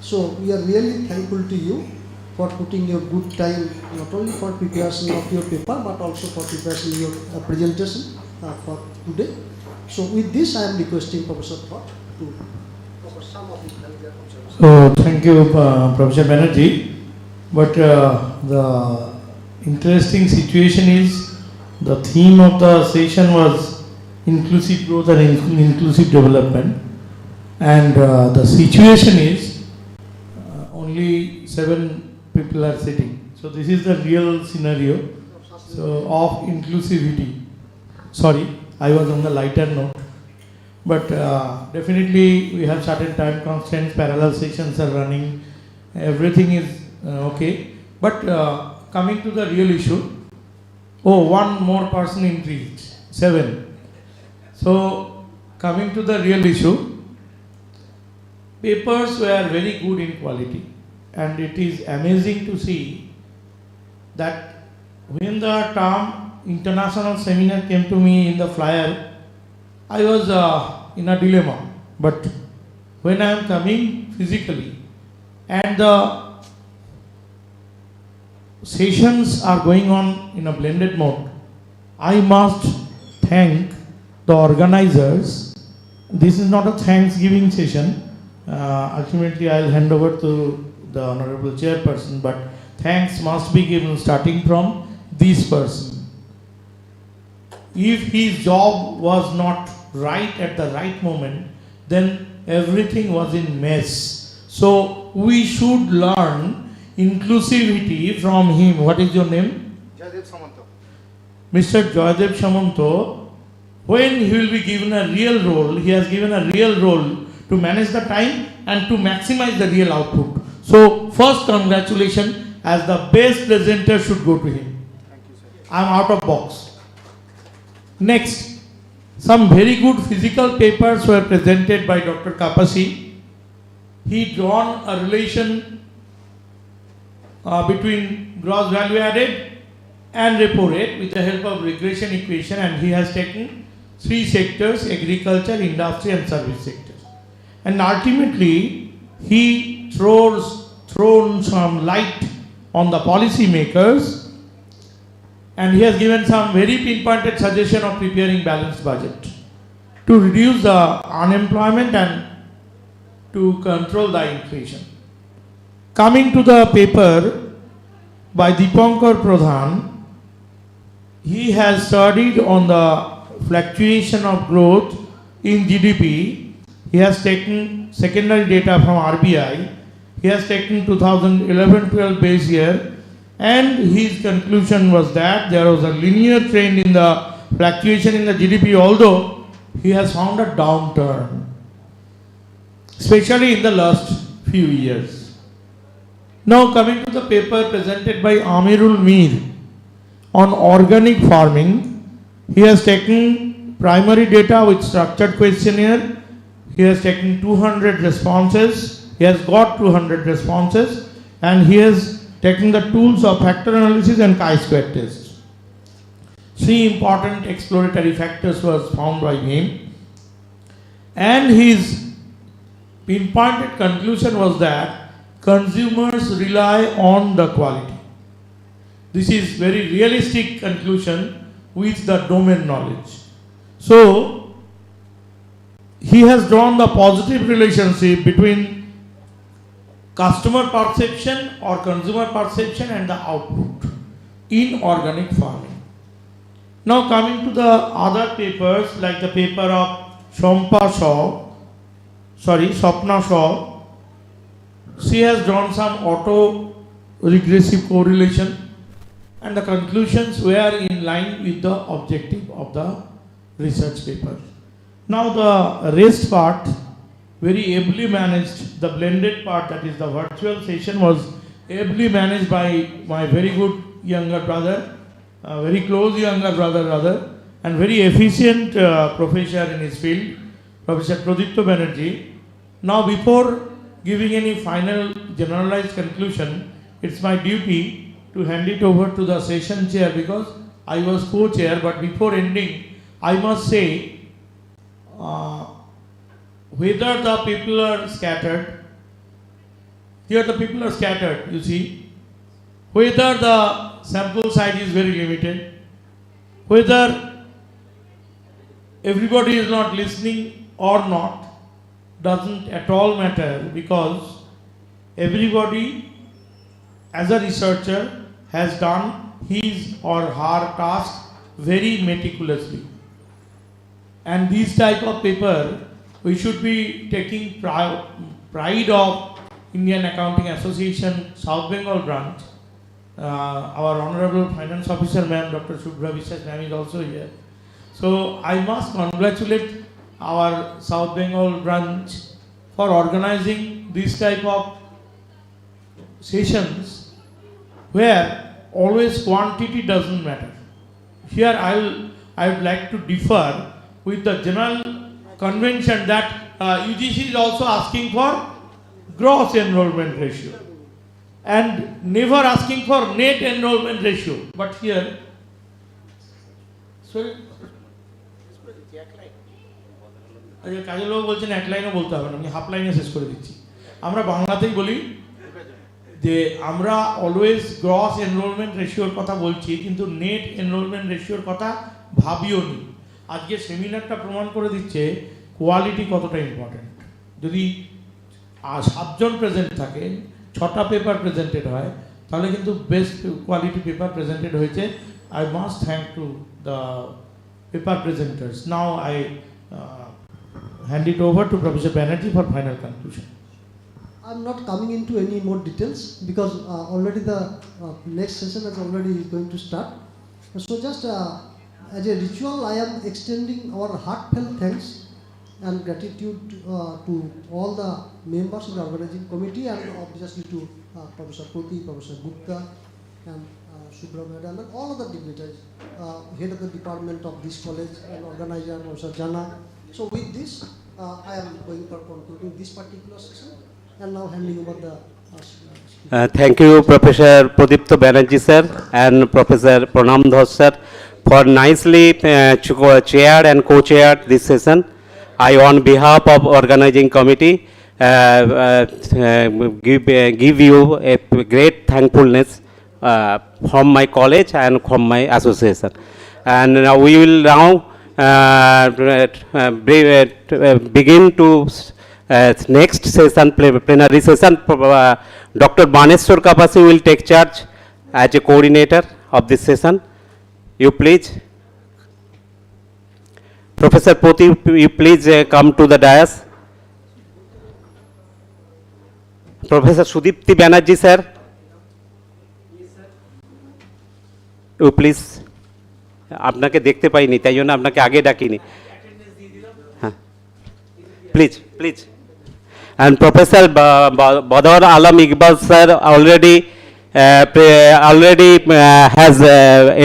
Speaker 1: So we are really thankful to you for putting your good time, not only for preparation of your paper, but also for preparation of your presentation for today. So with this, I am requesting Professor Dhar to cover some of the observations.
Speaker 14: So thank you, Professor Banerjee. But the interesting situation is the theme of the session was inclusive growth and inclusive development, and the situation is only 7 people are sitting. So this is the real scenario of inclusivity. Sorry, I was on the lighter note. But definitely we have certain time constraints, parallel sessions are running, everything is okay. But coming to the real issue, one more person increased, 7. So coming to the real issue, papers were very good in quality, and it is amazing to see that when the term international seminar came to me in the flyer, I was in a dilemma. But when I am coming physically and the sessions are going on in a blended mode, I must thank the organizers. This is not a Thanksgiving session. Ultimately, I will hand over to the Honorable Chairperson, but thanks must be given starting from this person. If his job was not right at the right moment, then everything was in mess. So we should learn inclusivity from him. What is your name?
Speaker 10: Jayadev Samanto.
Speaker 14: Mr. Jayadev Samanto, when he will be given a real role, he has given a real role to manage the time and to maximize the real output. So first congratulations, as the best presenter should go to him.
Speaker 10: Thank you, sir.
Speaker 14: I am out of box. Next, some very good physical papers were presented by Dr. Kapasi. He drawn a relation between gross value added and repo rate with the help of regression equation, and he has taken 3 sectors: agriculture, industry and service sectors. And ultimately he throws thrown some light on the policy makers, and he has given some very pinpointed suggestion of preparing balanced budget to reduce the unemployment and to control the inflation. Coming to the paper by Dipankar Pradhan, he has studied on the fluctuation of growth in GDP. He has taken secondary data from RBI. He has taken 2011-12 base year, and his conclusion was that there was a linear trend in the fluctuation in the GDP, although he has found a downturn, especially in the last few years. Now coming to the paper presented by Amirul Mir on organic farming, he has taken primary data with structured questionnaire. He has taken 200 responses. He has got 200 responses, and he has taken the tools of factor analysis and chi-square test. 3 important exploratory factors was found by him, and his pinpointed conclusion was that consumers rely on the quality. This is very realistic conclusion with the domain knowledge. So he has drawn the positive relationship between customer perception or consumer perception and the output in organic farming. Now coming to the other papers, like the paper of Swapna Shaw, she has drawn some auto-regressive correlation, and the conclusions were in line with the objective of the research paper. Now the rest part, very ably managed, the blended part, that is the virtual session, was ably managed by my very good younger brother, very close younger brother rather, and very efficient professor in his field, Professor Pradipta Banerjee. Now before giving any final generalized conclusion, it's my duty to hand it over to the session chair, because I was co-chair, but before ending, I must say, whether the people are scattered, here the people are scattered, you see, whether the sample size is very limited, whether everybody is not listening or not, doesn't at all matter, because everybody as a researcher has done his or her task very meticulously. And this type of paper, we should be taking pride of Indian Accounting Association South Bengal branch. Our Honorable Finance Officer Ma'am, Dr. Shubhra Vishwas Ma'am is also here. So I must congratulate our South Bengal branch for organizing this type of sessions where always quantity doesn't matter. Here I would like to differ with the general convention that UGC is also asking for gross enrollment ratio and never asking for net enrollment ratio. But here, sorry, কাজের লোক বলছেন এক লাইনও বলতে হবে না, আমি half লাইনে শেষ করে দিচ্ছি। আমরা বাংলাতেই বলি যে আমরা অলওয়েজ গ্রস এনরোলমেন্ট রেশিওর কথা বলছি, কিন্তু নেট এনরোলমেন্ট রেশিওর কথা ভাবিও নি। আজকে সেমিনারটা প্রমাণ করে দিচ্ছে কোয়ালিটি কতটা ইম্পর্টেন্ট। যদি 7 জন প্রেজেন্ট থাকেন, 6টা পেপার প্রেজেন্টেড হয়, তাহলে কিন্তু বেস্ট কোয়ালিটি পেপার প্রেজেন্টেড হয়েছে। I must thank to the paper presenters. Now I hand it over to Professor Banerjee for final conclusion.
Speaker 1: I'm not coming into any more details because already the next session is already going to start. So just as a ritual, I am extending our heartfelt thanks and gratitude to all the members of the organizing committee, and obviously to Professor Poti, Professor Gupta, and Shubhra Madam, and all of the dignitaries, head of the department of this college and organizer, Professor Jana. So with this, I am going for concluding this particular session and now handing over the
Speaker 15: thank you, Professor Pradipta Banerjee sir and Professor Pranam Dhosh sir for nicely chaired and co-chaired this session. I, on behalf of organizing committee, give you a great thankfulness from my college and from my association. And we will now begin to next session, plenary session. Dr. Baneshwar Kapasi will take charge as a coordinator of this session. You please. Professor Poti, you please come to the dais. Professor Sudipti Banerjee, sir. You please. আপনাকে দেখতে পাইনি তাই জন্য আপনাকে আগে ডাকিনি হ্যাঁ please please and Professor Badar Alam Iqbal sir already has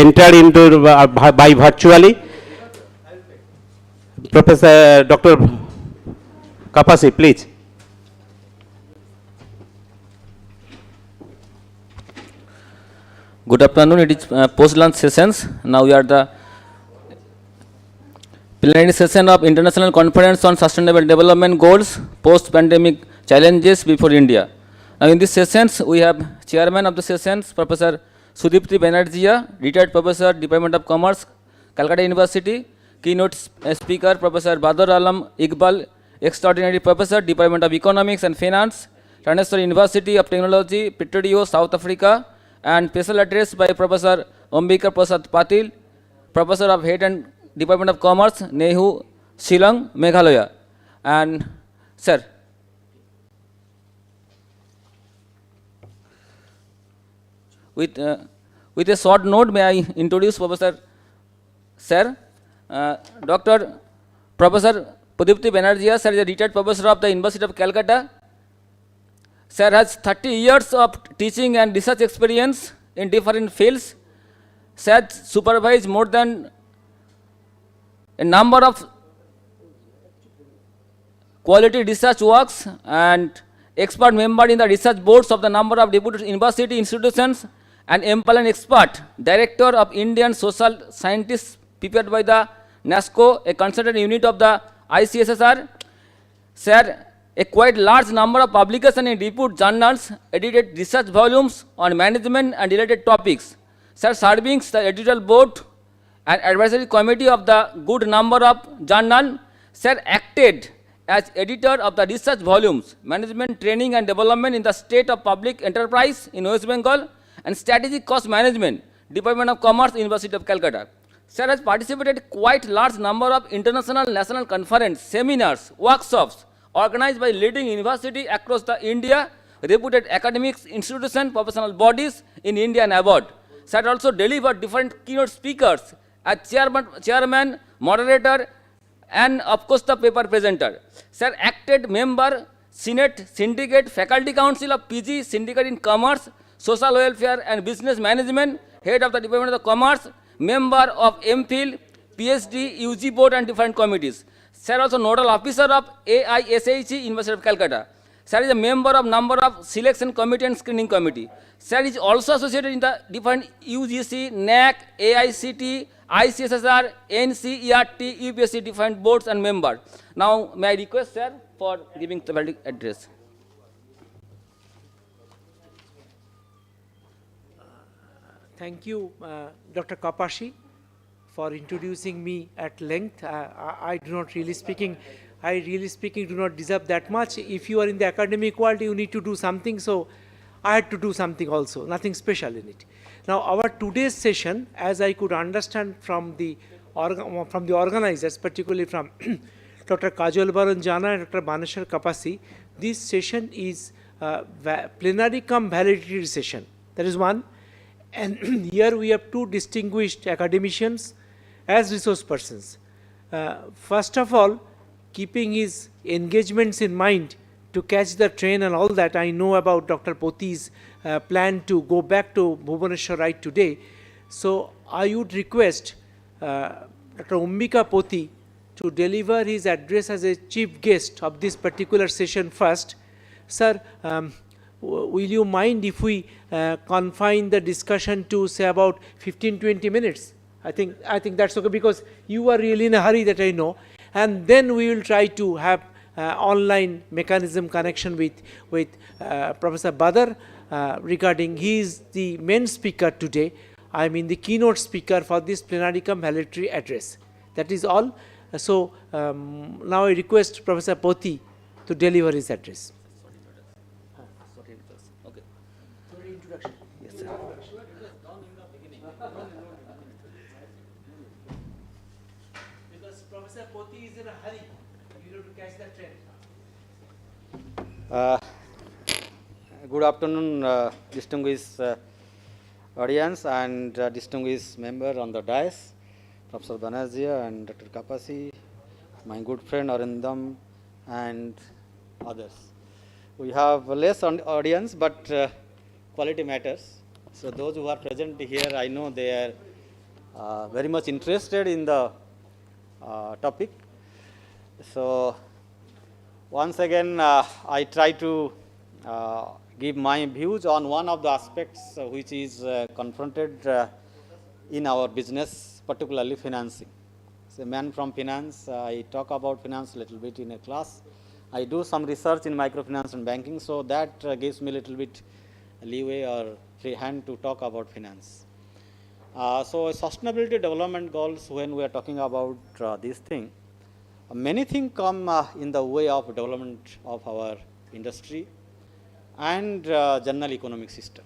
Speaker 15: entered into by virtually. Professor Dr. Kapasi, please.
Speaker 3: Good afternoon. It is post-lunch sessions. Now we are the plenary session of International Conference on Sustainable Development Goals, Post-Pandemic Challenges before India. Now in these sessions, we have Chairman of the sessions, Professor Sudipti Banerjee, retired Professor, Department of Commerce, Calcutta University. Keynote speaker, Professor Badar Alam Iqbal, Extraordinary Professor, Department of Economics and Finance, Transfer University of Technology, Pretoria, South Africa. And special address by Professor Ambika Prasad Patil, Professor of Head and Department of Commerce, Nehu, Shillong, Meghalaya. And sir, with a short note, may I introduce Professor Sir, Dr. Professor Pudipti Banerjee, sir is a retired professor of the University of Calcutta. Sir has 30 years of teaching and research experience in different fields. Sir supervised more than a number of quality research works and expert member in the research boards of the number of deputy university institutions and employed expert, director of Indian Social Scientists prepared by the NASCO, a consultant unit of the ICSSR. Sir, a quite large number of publications in repute journals, edited research volumes on management and related topics. Sir, serving the editorial board and advisory committee of the good number of journal. Sir, acted as editor of the research volumes, management training and development in the state of public enterprise in West Bengal and strategic cost management, Department of Commerce, University of Calcutta. Sir has participated quite large number of international national conference, seminars, workshops, organized by leading university across the India, reputed academics, institutions, professional bodies in India and abroad. Sir also delivered different keynote speakers as chairman, moderator, and of course the paper presenter. Sir acted member, Senate, Syndicate, Faculty Council of PG, Syndicate in Commerce, Social Welfare and Business Management, head of the Department of Commerce, member of MPhil, PhD, UG board and different committees. Sir also nodal officer of AISHE, University of Calcutta. Sir is a member of number of selection committee and screening committee. Sir is also associated in the different UGC, NAC, AICT, ICSSR, NCERT, UPSC different boards and members. Now may I request sir for giving the public address.
Speaker 16: Thank you, Dr. Kapashi, for introducing me at length. I do not really speaking, do not deserve that much. If you are in the academic world, you need to do something, so I had to do something also, nothing special in it. Now, our today's session, as I could understand from the organizers, particularly from Dr. Kajal Baran Jana and Dr. Baneshwar Kapasi, this session is plenary cum validatory session. That is one. And here we have two distinguished academicians as resource persons. First of all, keeping his engagements in mind to catch the train and all that, I know about Dr. Poti's plan to go back to Bhubaneswar right today. So I would request Dr. Ambika Poti to deliver his address as a chief guest of this particular session first. Sir, will you mind if we confine the discussion to say about 15-20 minutes? I think that's okay, because you are really in a hurry, that I know. And then we will try to have online mechanism connection with Professor Badar regarding he is the main speaker today. I mean the keynote speaker for this plenary cum valedictory address. That is all. So now I request Professor Poti to deliver his address.
Speaker 3: Okay.
Speaker 16: Introduction. Yes, sir. Because Professor Poti is in a hurry. You have to catch the train.
Speaker 17: Good afternoon, distinguished audience and distinguished member on the dais, Professor Banerjee and Dr. Kapasi, my good friend Arindam and others. We have less audience, but quality matters. So those who are present here, I know they are very much interested in the topic. So once again, I try to give my views on one of the aspects which is confronted in our business, particularly financing. As a man from finance, I talk about finance a little bit in a class. I do some research in microfinance and banking, so that gives me a little bit leeway or free hand to talk about finance. So sustainability development goals, when we are talking about this thing, many things come in the way of development of our industry and general economic system.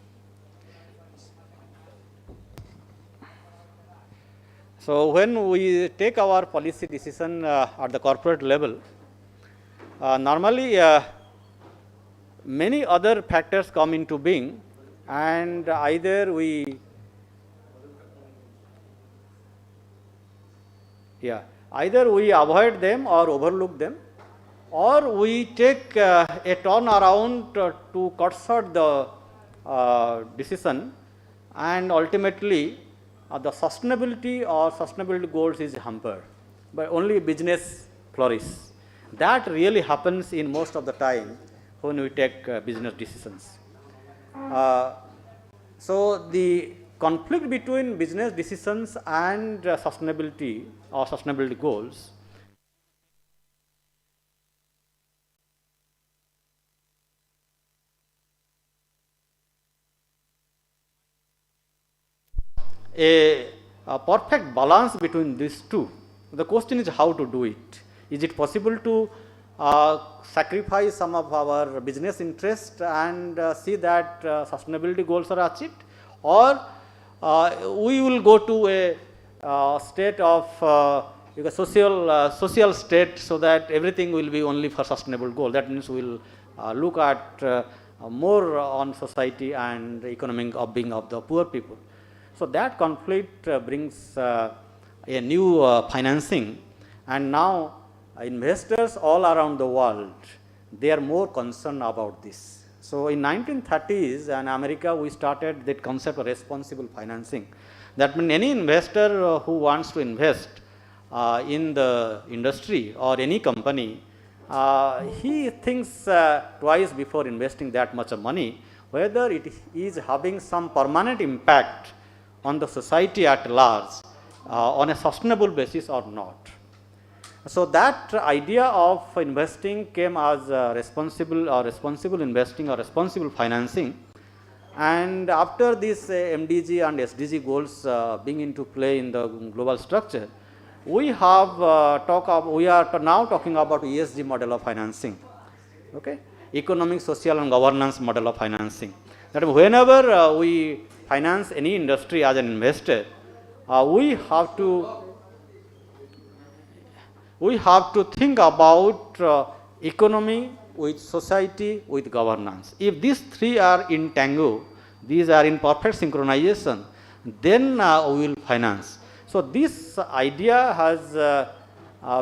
Speaker 17: So when we take our policy decision at the corporate level, normally many other factors come into being, and either we avoid them or overlook them, or we take a turn around to cut short the decision, and ultimately the sustainability or sustainability goals is hampered by only business flourish. That really happens in most of the time when we take business decisions. So the conflict between business decisions and sustainability or sustainability goals a perfect balance between these two. The question is how to do it. Is it possible to sacrifice some of our business interest and see that sustainability goals are achieved, or we will go to a state of social state, so that everything will be only for sustainable goal. That means we will look at more on society and economic being of the poor people. So that conflict brings a new financing, and now investors all around the world, they are more concerned about this. So in 1930s in America, we started that concept of responsible financing. That means any investor who wants to invest in the industry or any company, he thinks twice before investing that much of money, whether it is having some permanent impact on the society at large on a sustainable basis or not. So that idea of investing came as responsible investing or responsible financing. And after this MDG and SDG goals being into play in the global structure, we have we are now talking about ESG model of financing, okay? Economic, social and governance model of financing. That whenever we finance any industry as an investor, we have to think about economy with society with governance. If these three are in tango, these are in perfect synchronization, then we will finance. So this idea has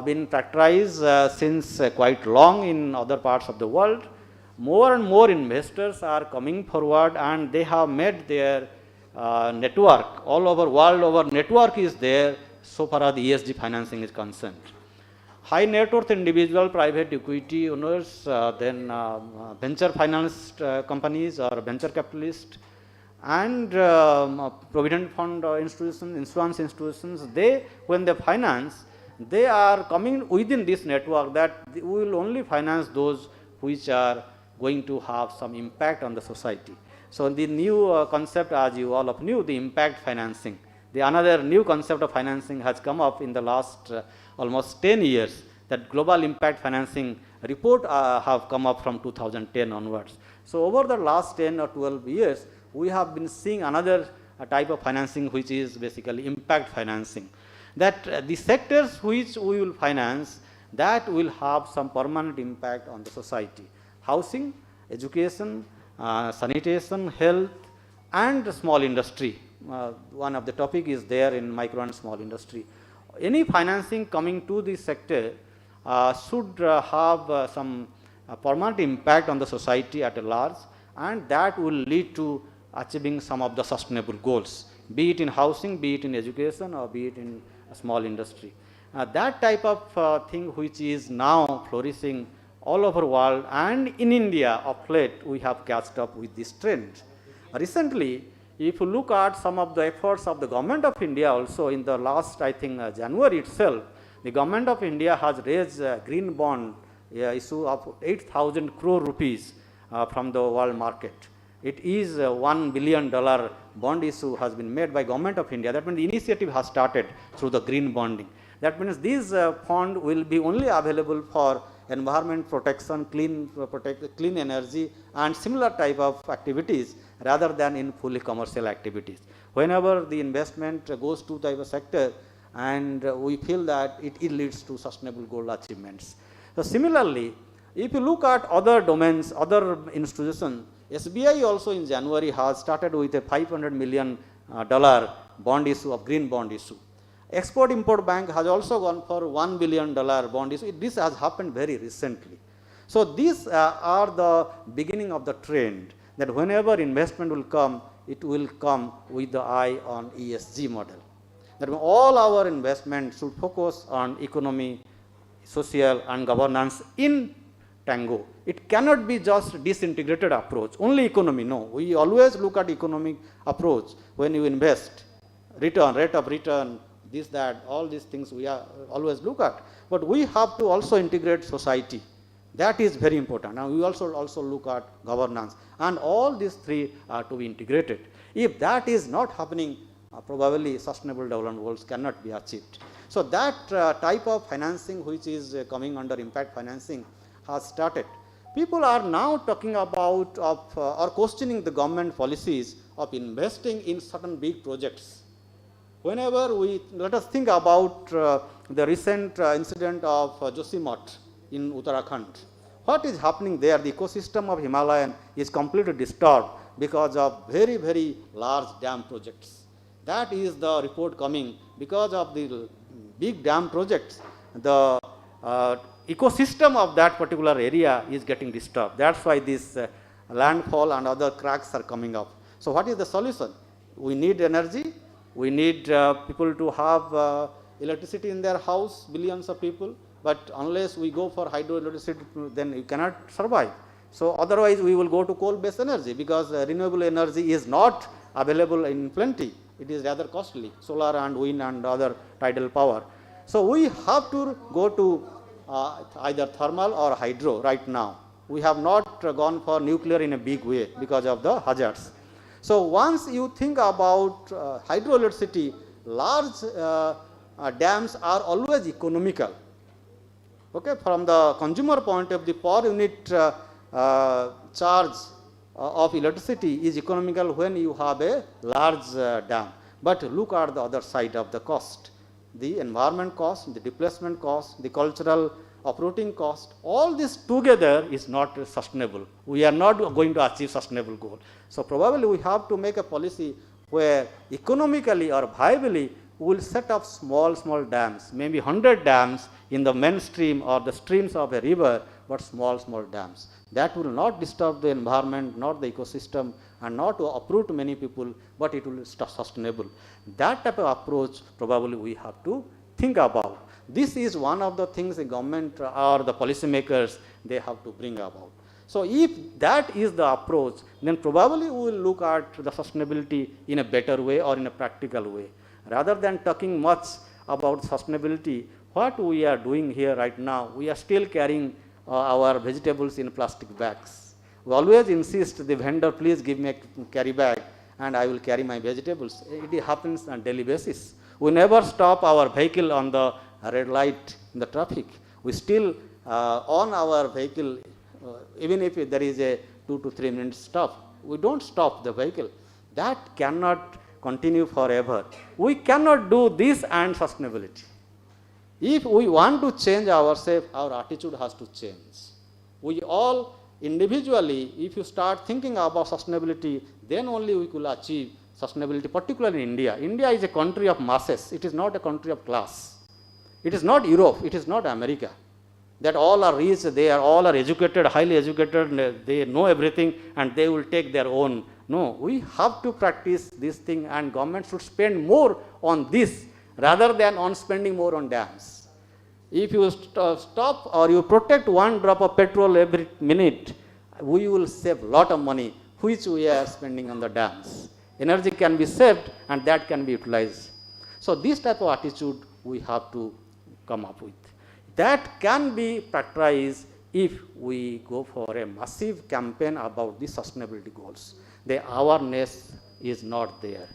Speaker 17: been characterized since quite long in other parts of the world. More and more investors are coming forward, and they have made their network all over world over. Network is there so far as the ESG financing is concerned. High net worth individual, private equity owners, then venture financed companies or venture capitalists, and provident fund institutions, insurance institutions, they, when they finance, they are coming within this network that we will only finance those which are going to have some impact on the society. So the new concept, as you all of knew, the impact financing. The another new concept of financing has come up in the last almost 10 years. That global impact financing report have come up from 2010 onwards. So over the last 10 or 12 years, we have been seeing another type of financing, which is basically impact financing. That the sectors which we will finance, that will have some permanent impact on the society. Housing, education, sanitation, health, and small industry. One of the topic is there in micro and small industry. Any financing coming to this sector should have some permanent impact on the society at a large, and that will lead to achieving some of the sustainable goals, be it in housing, be it in education, or be it in a small industry. That type of thing which is now flourishing all over the world, and in India of late we have catched up with this trend. Recently, if you look at some of the efforts of the government of India also in the last, I think, January itself, the government of India has raised a green bond issue of 8,000 crore rupees from the world market. It is a $1 billion bond issue has been made by government of India. That means the initiative has started through the green bonding. That means this fund will be only available for environment protection, clean energy, and similar type of activities rather than in fully commercial activities. Whenever the investment goes to type of sector, and we feel that it leads to sustainable goal achievements. So similarly, if you look at other domains, other institutions, SBI also in January has started with a $500 million bond issue of green bond issue. Export-Import Bank has also gone for $1 billion bond issue. This has happened very recently. So these are the beginning of the trend that whenever investment will come, it will come with the eye on ESG model. That all our investment should focus on economy, social, and governance in tango. It cannot be just disintegrated approach, only economy. No, we always look at economic approach when you invest, return, rate of return, this, that, all these things we are always look at. But we have to also integrate society. That is very important. Now we also look at governance, and all these three are to be integrated. If that is not happening, probably sustainable development goals cannot be achieved. So that type of financing which is coming under impact financing has started. People are now talking about or questioning the government policies of investing in certain big projects. Whenever let us think about the recent incident of Josimath in Uttarakhand. What is happening there? The ecosystem of Himalayan is completely disturbed because of very, very large dam projects. That is the report coming. Because of the big dam projects, the ecosystem of that particular area is getting disturbed. That's why this landfall and other cracks are coming up. So what is the solution? We need energy. We need people to have electricity in their house, billions of people. But unless we go for hydroelectricity, then you cannot survive. So otherwise we will go to coal-based energy, because renewable energy is not available in plenty. It is rather costly, solar and wind and other tidal power. So we have to go to either thermal or hydro right now. We have not gone for nuclear in a big way because of the hazards. So once you think about hydroelectricity, large dams are always economical. Okay, from the consumer point of view, per unit charge of electricity is economical when you have a large dam. But look at the other side of the cost. The environment cost, the displacement cost, the cultural operating cost, all this together is not sustainable. We are not going to achieve sustainable goal. So probably we have to make a policy where economically or viably we will set up small dams, maybe 100 dams in the mainstream or the streams of a river, but small dams. That will not disturb the environment, not the ecosystem, and not to uproot many people, but it will be sustainable. That type of approach probably we have to think about. This is one of the things the government or the policymakers, they have to bring about. So if that is the approach, then probably we will look at the sustainability in a better way or in a practical way. Rather than talking much about sustainability, What we are doing here right now, we are still carrying our vegetables in plastic bags. We always insist the vendor, please give me a carry bag and I will carry my vegetables. It happens on daily basis. We never stop our vehicle on the red light in the traffic. We still on our vehicle, even if there is a 2 to 3 minute stop, we don't stop the vehicle. That cannot continue forever. We cannot do this and sustainability. If we want to change ourselves, our attitude has to change. We all individually, if you start thinking about sustainability, then only we will achieve sustainability, particularly in India. India is a country of masses. It is not a country of class. It is not Europe. It is not America. That all are rich, they are all are educated, highly educated, they know everything and they will take their own. No, we have to practice this thing and government should spend more on this rather than on spending more on dams. If you stop or you protect 1 drop of petrol every minute, we will save a lot of money which we are spending on the dams. Energy can be saved and that can be utilized. So this type of attitude we have to come up with. That can be practiced if we go for a massive campaign about the sustainability goals. The awareness is not there.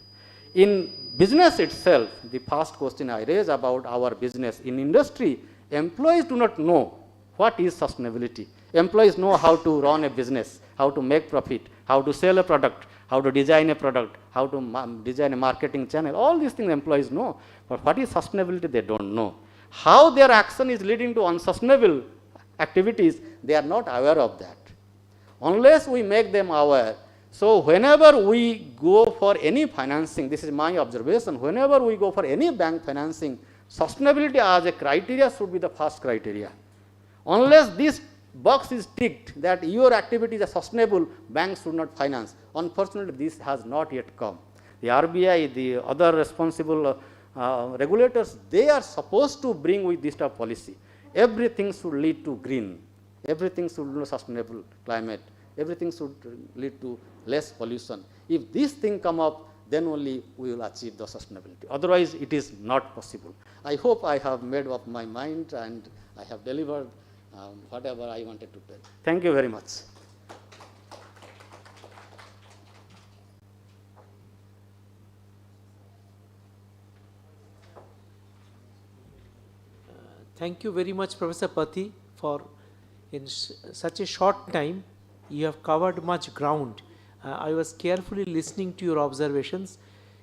Speaker 17: In business itself, the first question I raised about our business, in industry, employees do not know what is sustainability. Employees know how to run a business, how to make profit, how to sell a product, how to design a product, how to design a marketing channel. All these things employees know. But what is sustainability, they don't know. How their action is leading to unsustainable activities, they are not aware of that. Unless we make them aware. So whenever we go for any financing, this is my observation, whenever we go for any bank financing, sustainability as a criteria should be the first criteria. Unless this box is ticked that your activities are sustainable, banks should not finance. Unfortunately, this has not yet come. The RBI, the other responsible regulators, they are supposed to bring with this type of policy. Everything should lead to green. Everything should lead to sustainable climate. Everything should lead to less pollution. If this thing come up, then only we will achieve the sustainability. Otherwise, it is not possible. I hope I have made up my mind and I have delivered whatever I wanted to tell. Thank you very much.
Speaker 16: Thank you very much, Professor Pati, for in such a short time, you have covered much ground. I was carefully listening to your observations.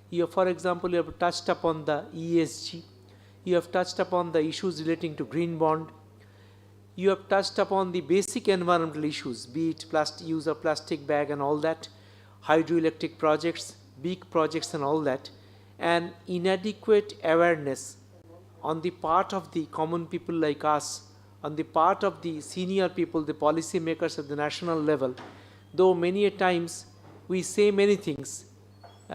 Speaker 16: You, for example, you have touched upon the ESG. You have touched upon the issues relating to green bond. You have touched upon the basic environmental issues, be it use of plastic bag and all that, hydroelectric projects, big projects and all that, and inadequate awareness on the part of the common people like us, on the part of the senior people, the policy makers at the national level. Though many a times we say many things, we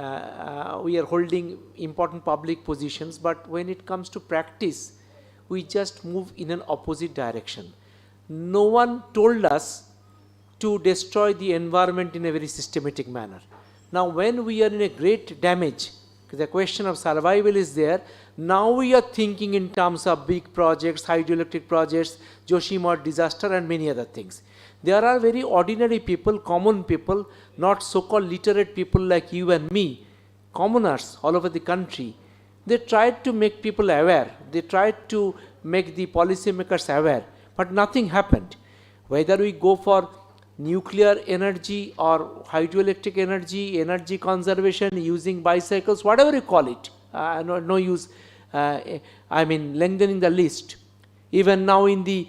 Speaker 16: are holding important public positions, but when it comes to practice, we just move in an opposite direction. No one told us to destroy the environment in a very systematic manner. Now, when we are in a great damage, the question of survival is there, now we are thinking in terms of big projects, hydroelectric projects, Joshima disaster and many other things. There are very ordinary people, common people, not so-called literate people like you and me, commoners all over the country. They tried to make people aware. They tried to make the policymakers aware, but nothing happened. Whether we go for nuclear energy or hydroelectric energy, energy conservation, using bicycles, whatever you call it, no use, I mean, lengthening the list. Even now in the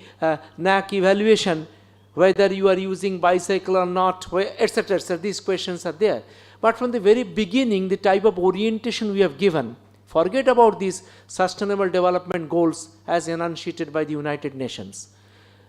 Speaker 16: NAC evaluation, whether you are using bicycle or not, etc., etc., these questions are there. But from the very beginning, the type of orientation we have given, forget about these sustainable development goals as enunciated by the United Nations.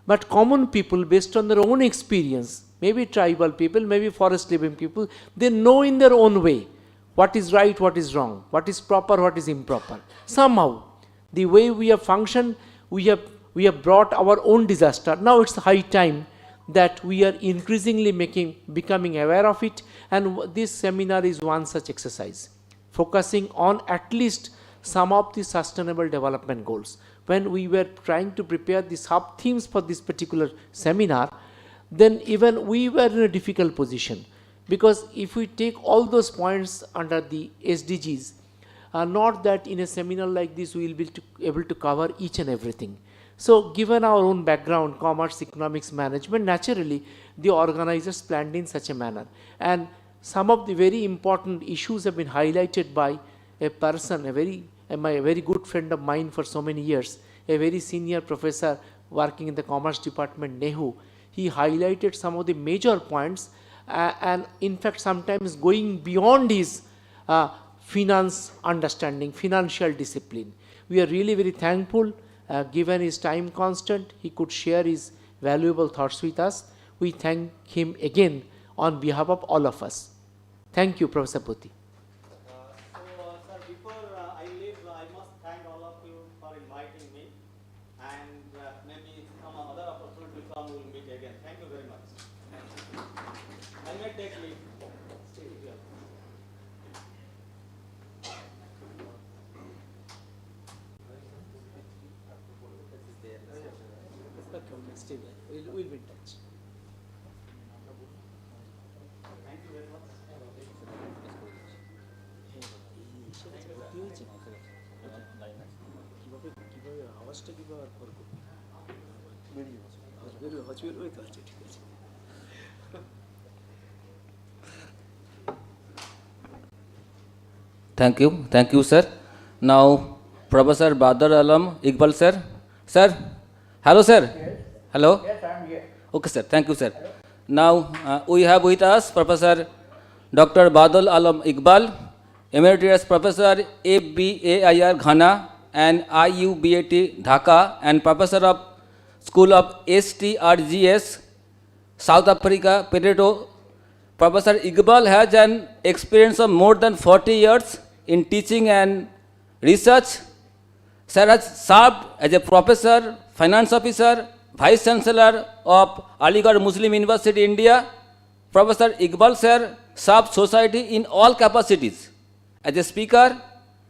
Speaker 16: But common people, based on their own experience, maybe tribal people, maybe forest living people, they know in their own way what is right, what is wrong, what is proper, what is improper. Somehow, the way we have functioned, we have brought our own disaster. Now it's high time that we are increasingly becoming aware of it, and this seminar is one such exercise, focusing on at least some of the sustainable development goals. When we were trying to prepare the sub themes for this particular seminar, then even we were in a difficult position, because if we take all those points under the SDGs, not that in a seminar like this we will be able to cover each and everything. So given our own background, commerce, economics, management, naturally the organizers planned in such a manner. And some of the very important issues have been highlighted by a person, a very good friend of mine for so many years, a very senior professor working in the commerce department, Nehu. He highlighted some of the major points and in fact sometimes going beyond his finance understanding, financial discipline. We are really very thankful. Given his time constant, he could share his valuable thoughts with us. We thank him again on behalf of all of us. Thank you, Professor Bhuti.
Speaker 17: Sir, before I leave, I must thank all of you for inviting me, and maybe some other opportunity will come, we will meet again. Thank you very much. I may take leave. Stay here.
Speaker 16: Okay, stay there. We'll be in touch.
Speaker 17: Thank you very much.
Speaker 3: Thank you, sir. Now, Professor Badr Alam Iqbal, sir. Sir, hello, sir.
Speaker 18: Yes.
Speaker 3: Hello.
Speaker 18: Yes, I am here.
Speaker 3: Okay, sir. Thank you, sir. Now, we have with us Professor Dr. Badr Alam Iqbal, Emeritus Professor FBAIR Ghana and IUBAT Dhaka, and Professor of School of STRGS, South Africa, Preto. Professor Iqbal has an experience of more than 40 years in teaching and research. Sir has served as a professor, finance officer, Vice Chancellor of Aligarh Muslim University, India. Professor Iqbal, sir, served society in all capacities. As a speaker,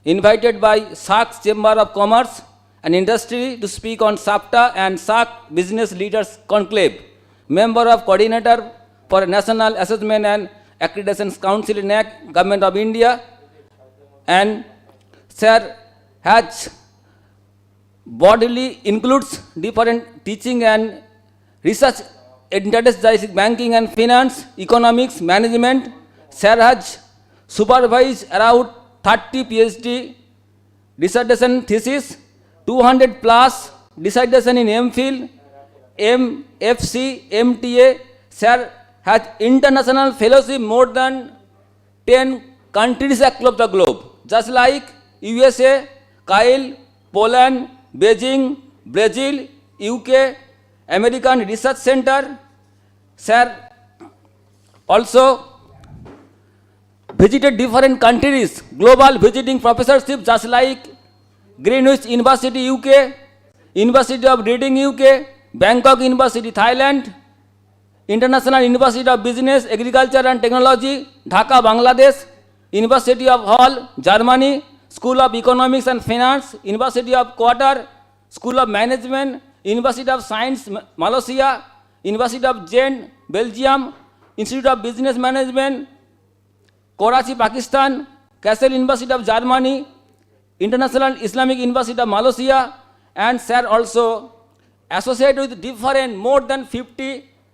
Speaker 3: invited by SAARC Chamber of Commerce and Industry to speak on SAPTA and SAARC Business Leaders Conclave. Member of Coordinator for National Assessment and Accreditation Council, NAC, Government of India. And sir has bodily includes different teaching and research interests banking and finance, economics, management. Sir has supervised around 30 PhD dissertation thesis, 200 plus dissertation in MPhil, MFC, MTA. Sir has international fellowship more than 10 countries across the globe, just like USA, Kyle, Poland, Beijing, Brazil, UK, American Research Center. Sir also visited different countries, global visiting professorship, just like Greenwich University, UK, University of Reading, UK, Bangkok University, Thailand, International University of Business, Agriculture and Technology, Dhaka, Bangladesh, University of Hull, Germany, School of Economics and Finance, University of Qatar, School of Management, University of Science, Malaysia, University of Ghent, Belgium, Institute of Business Management, Karachi, Pakistan, Kassel University of Germany, International Islamic University of Malaysia, and sir also associated with different more than 50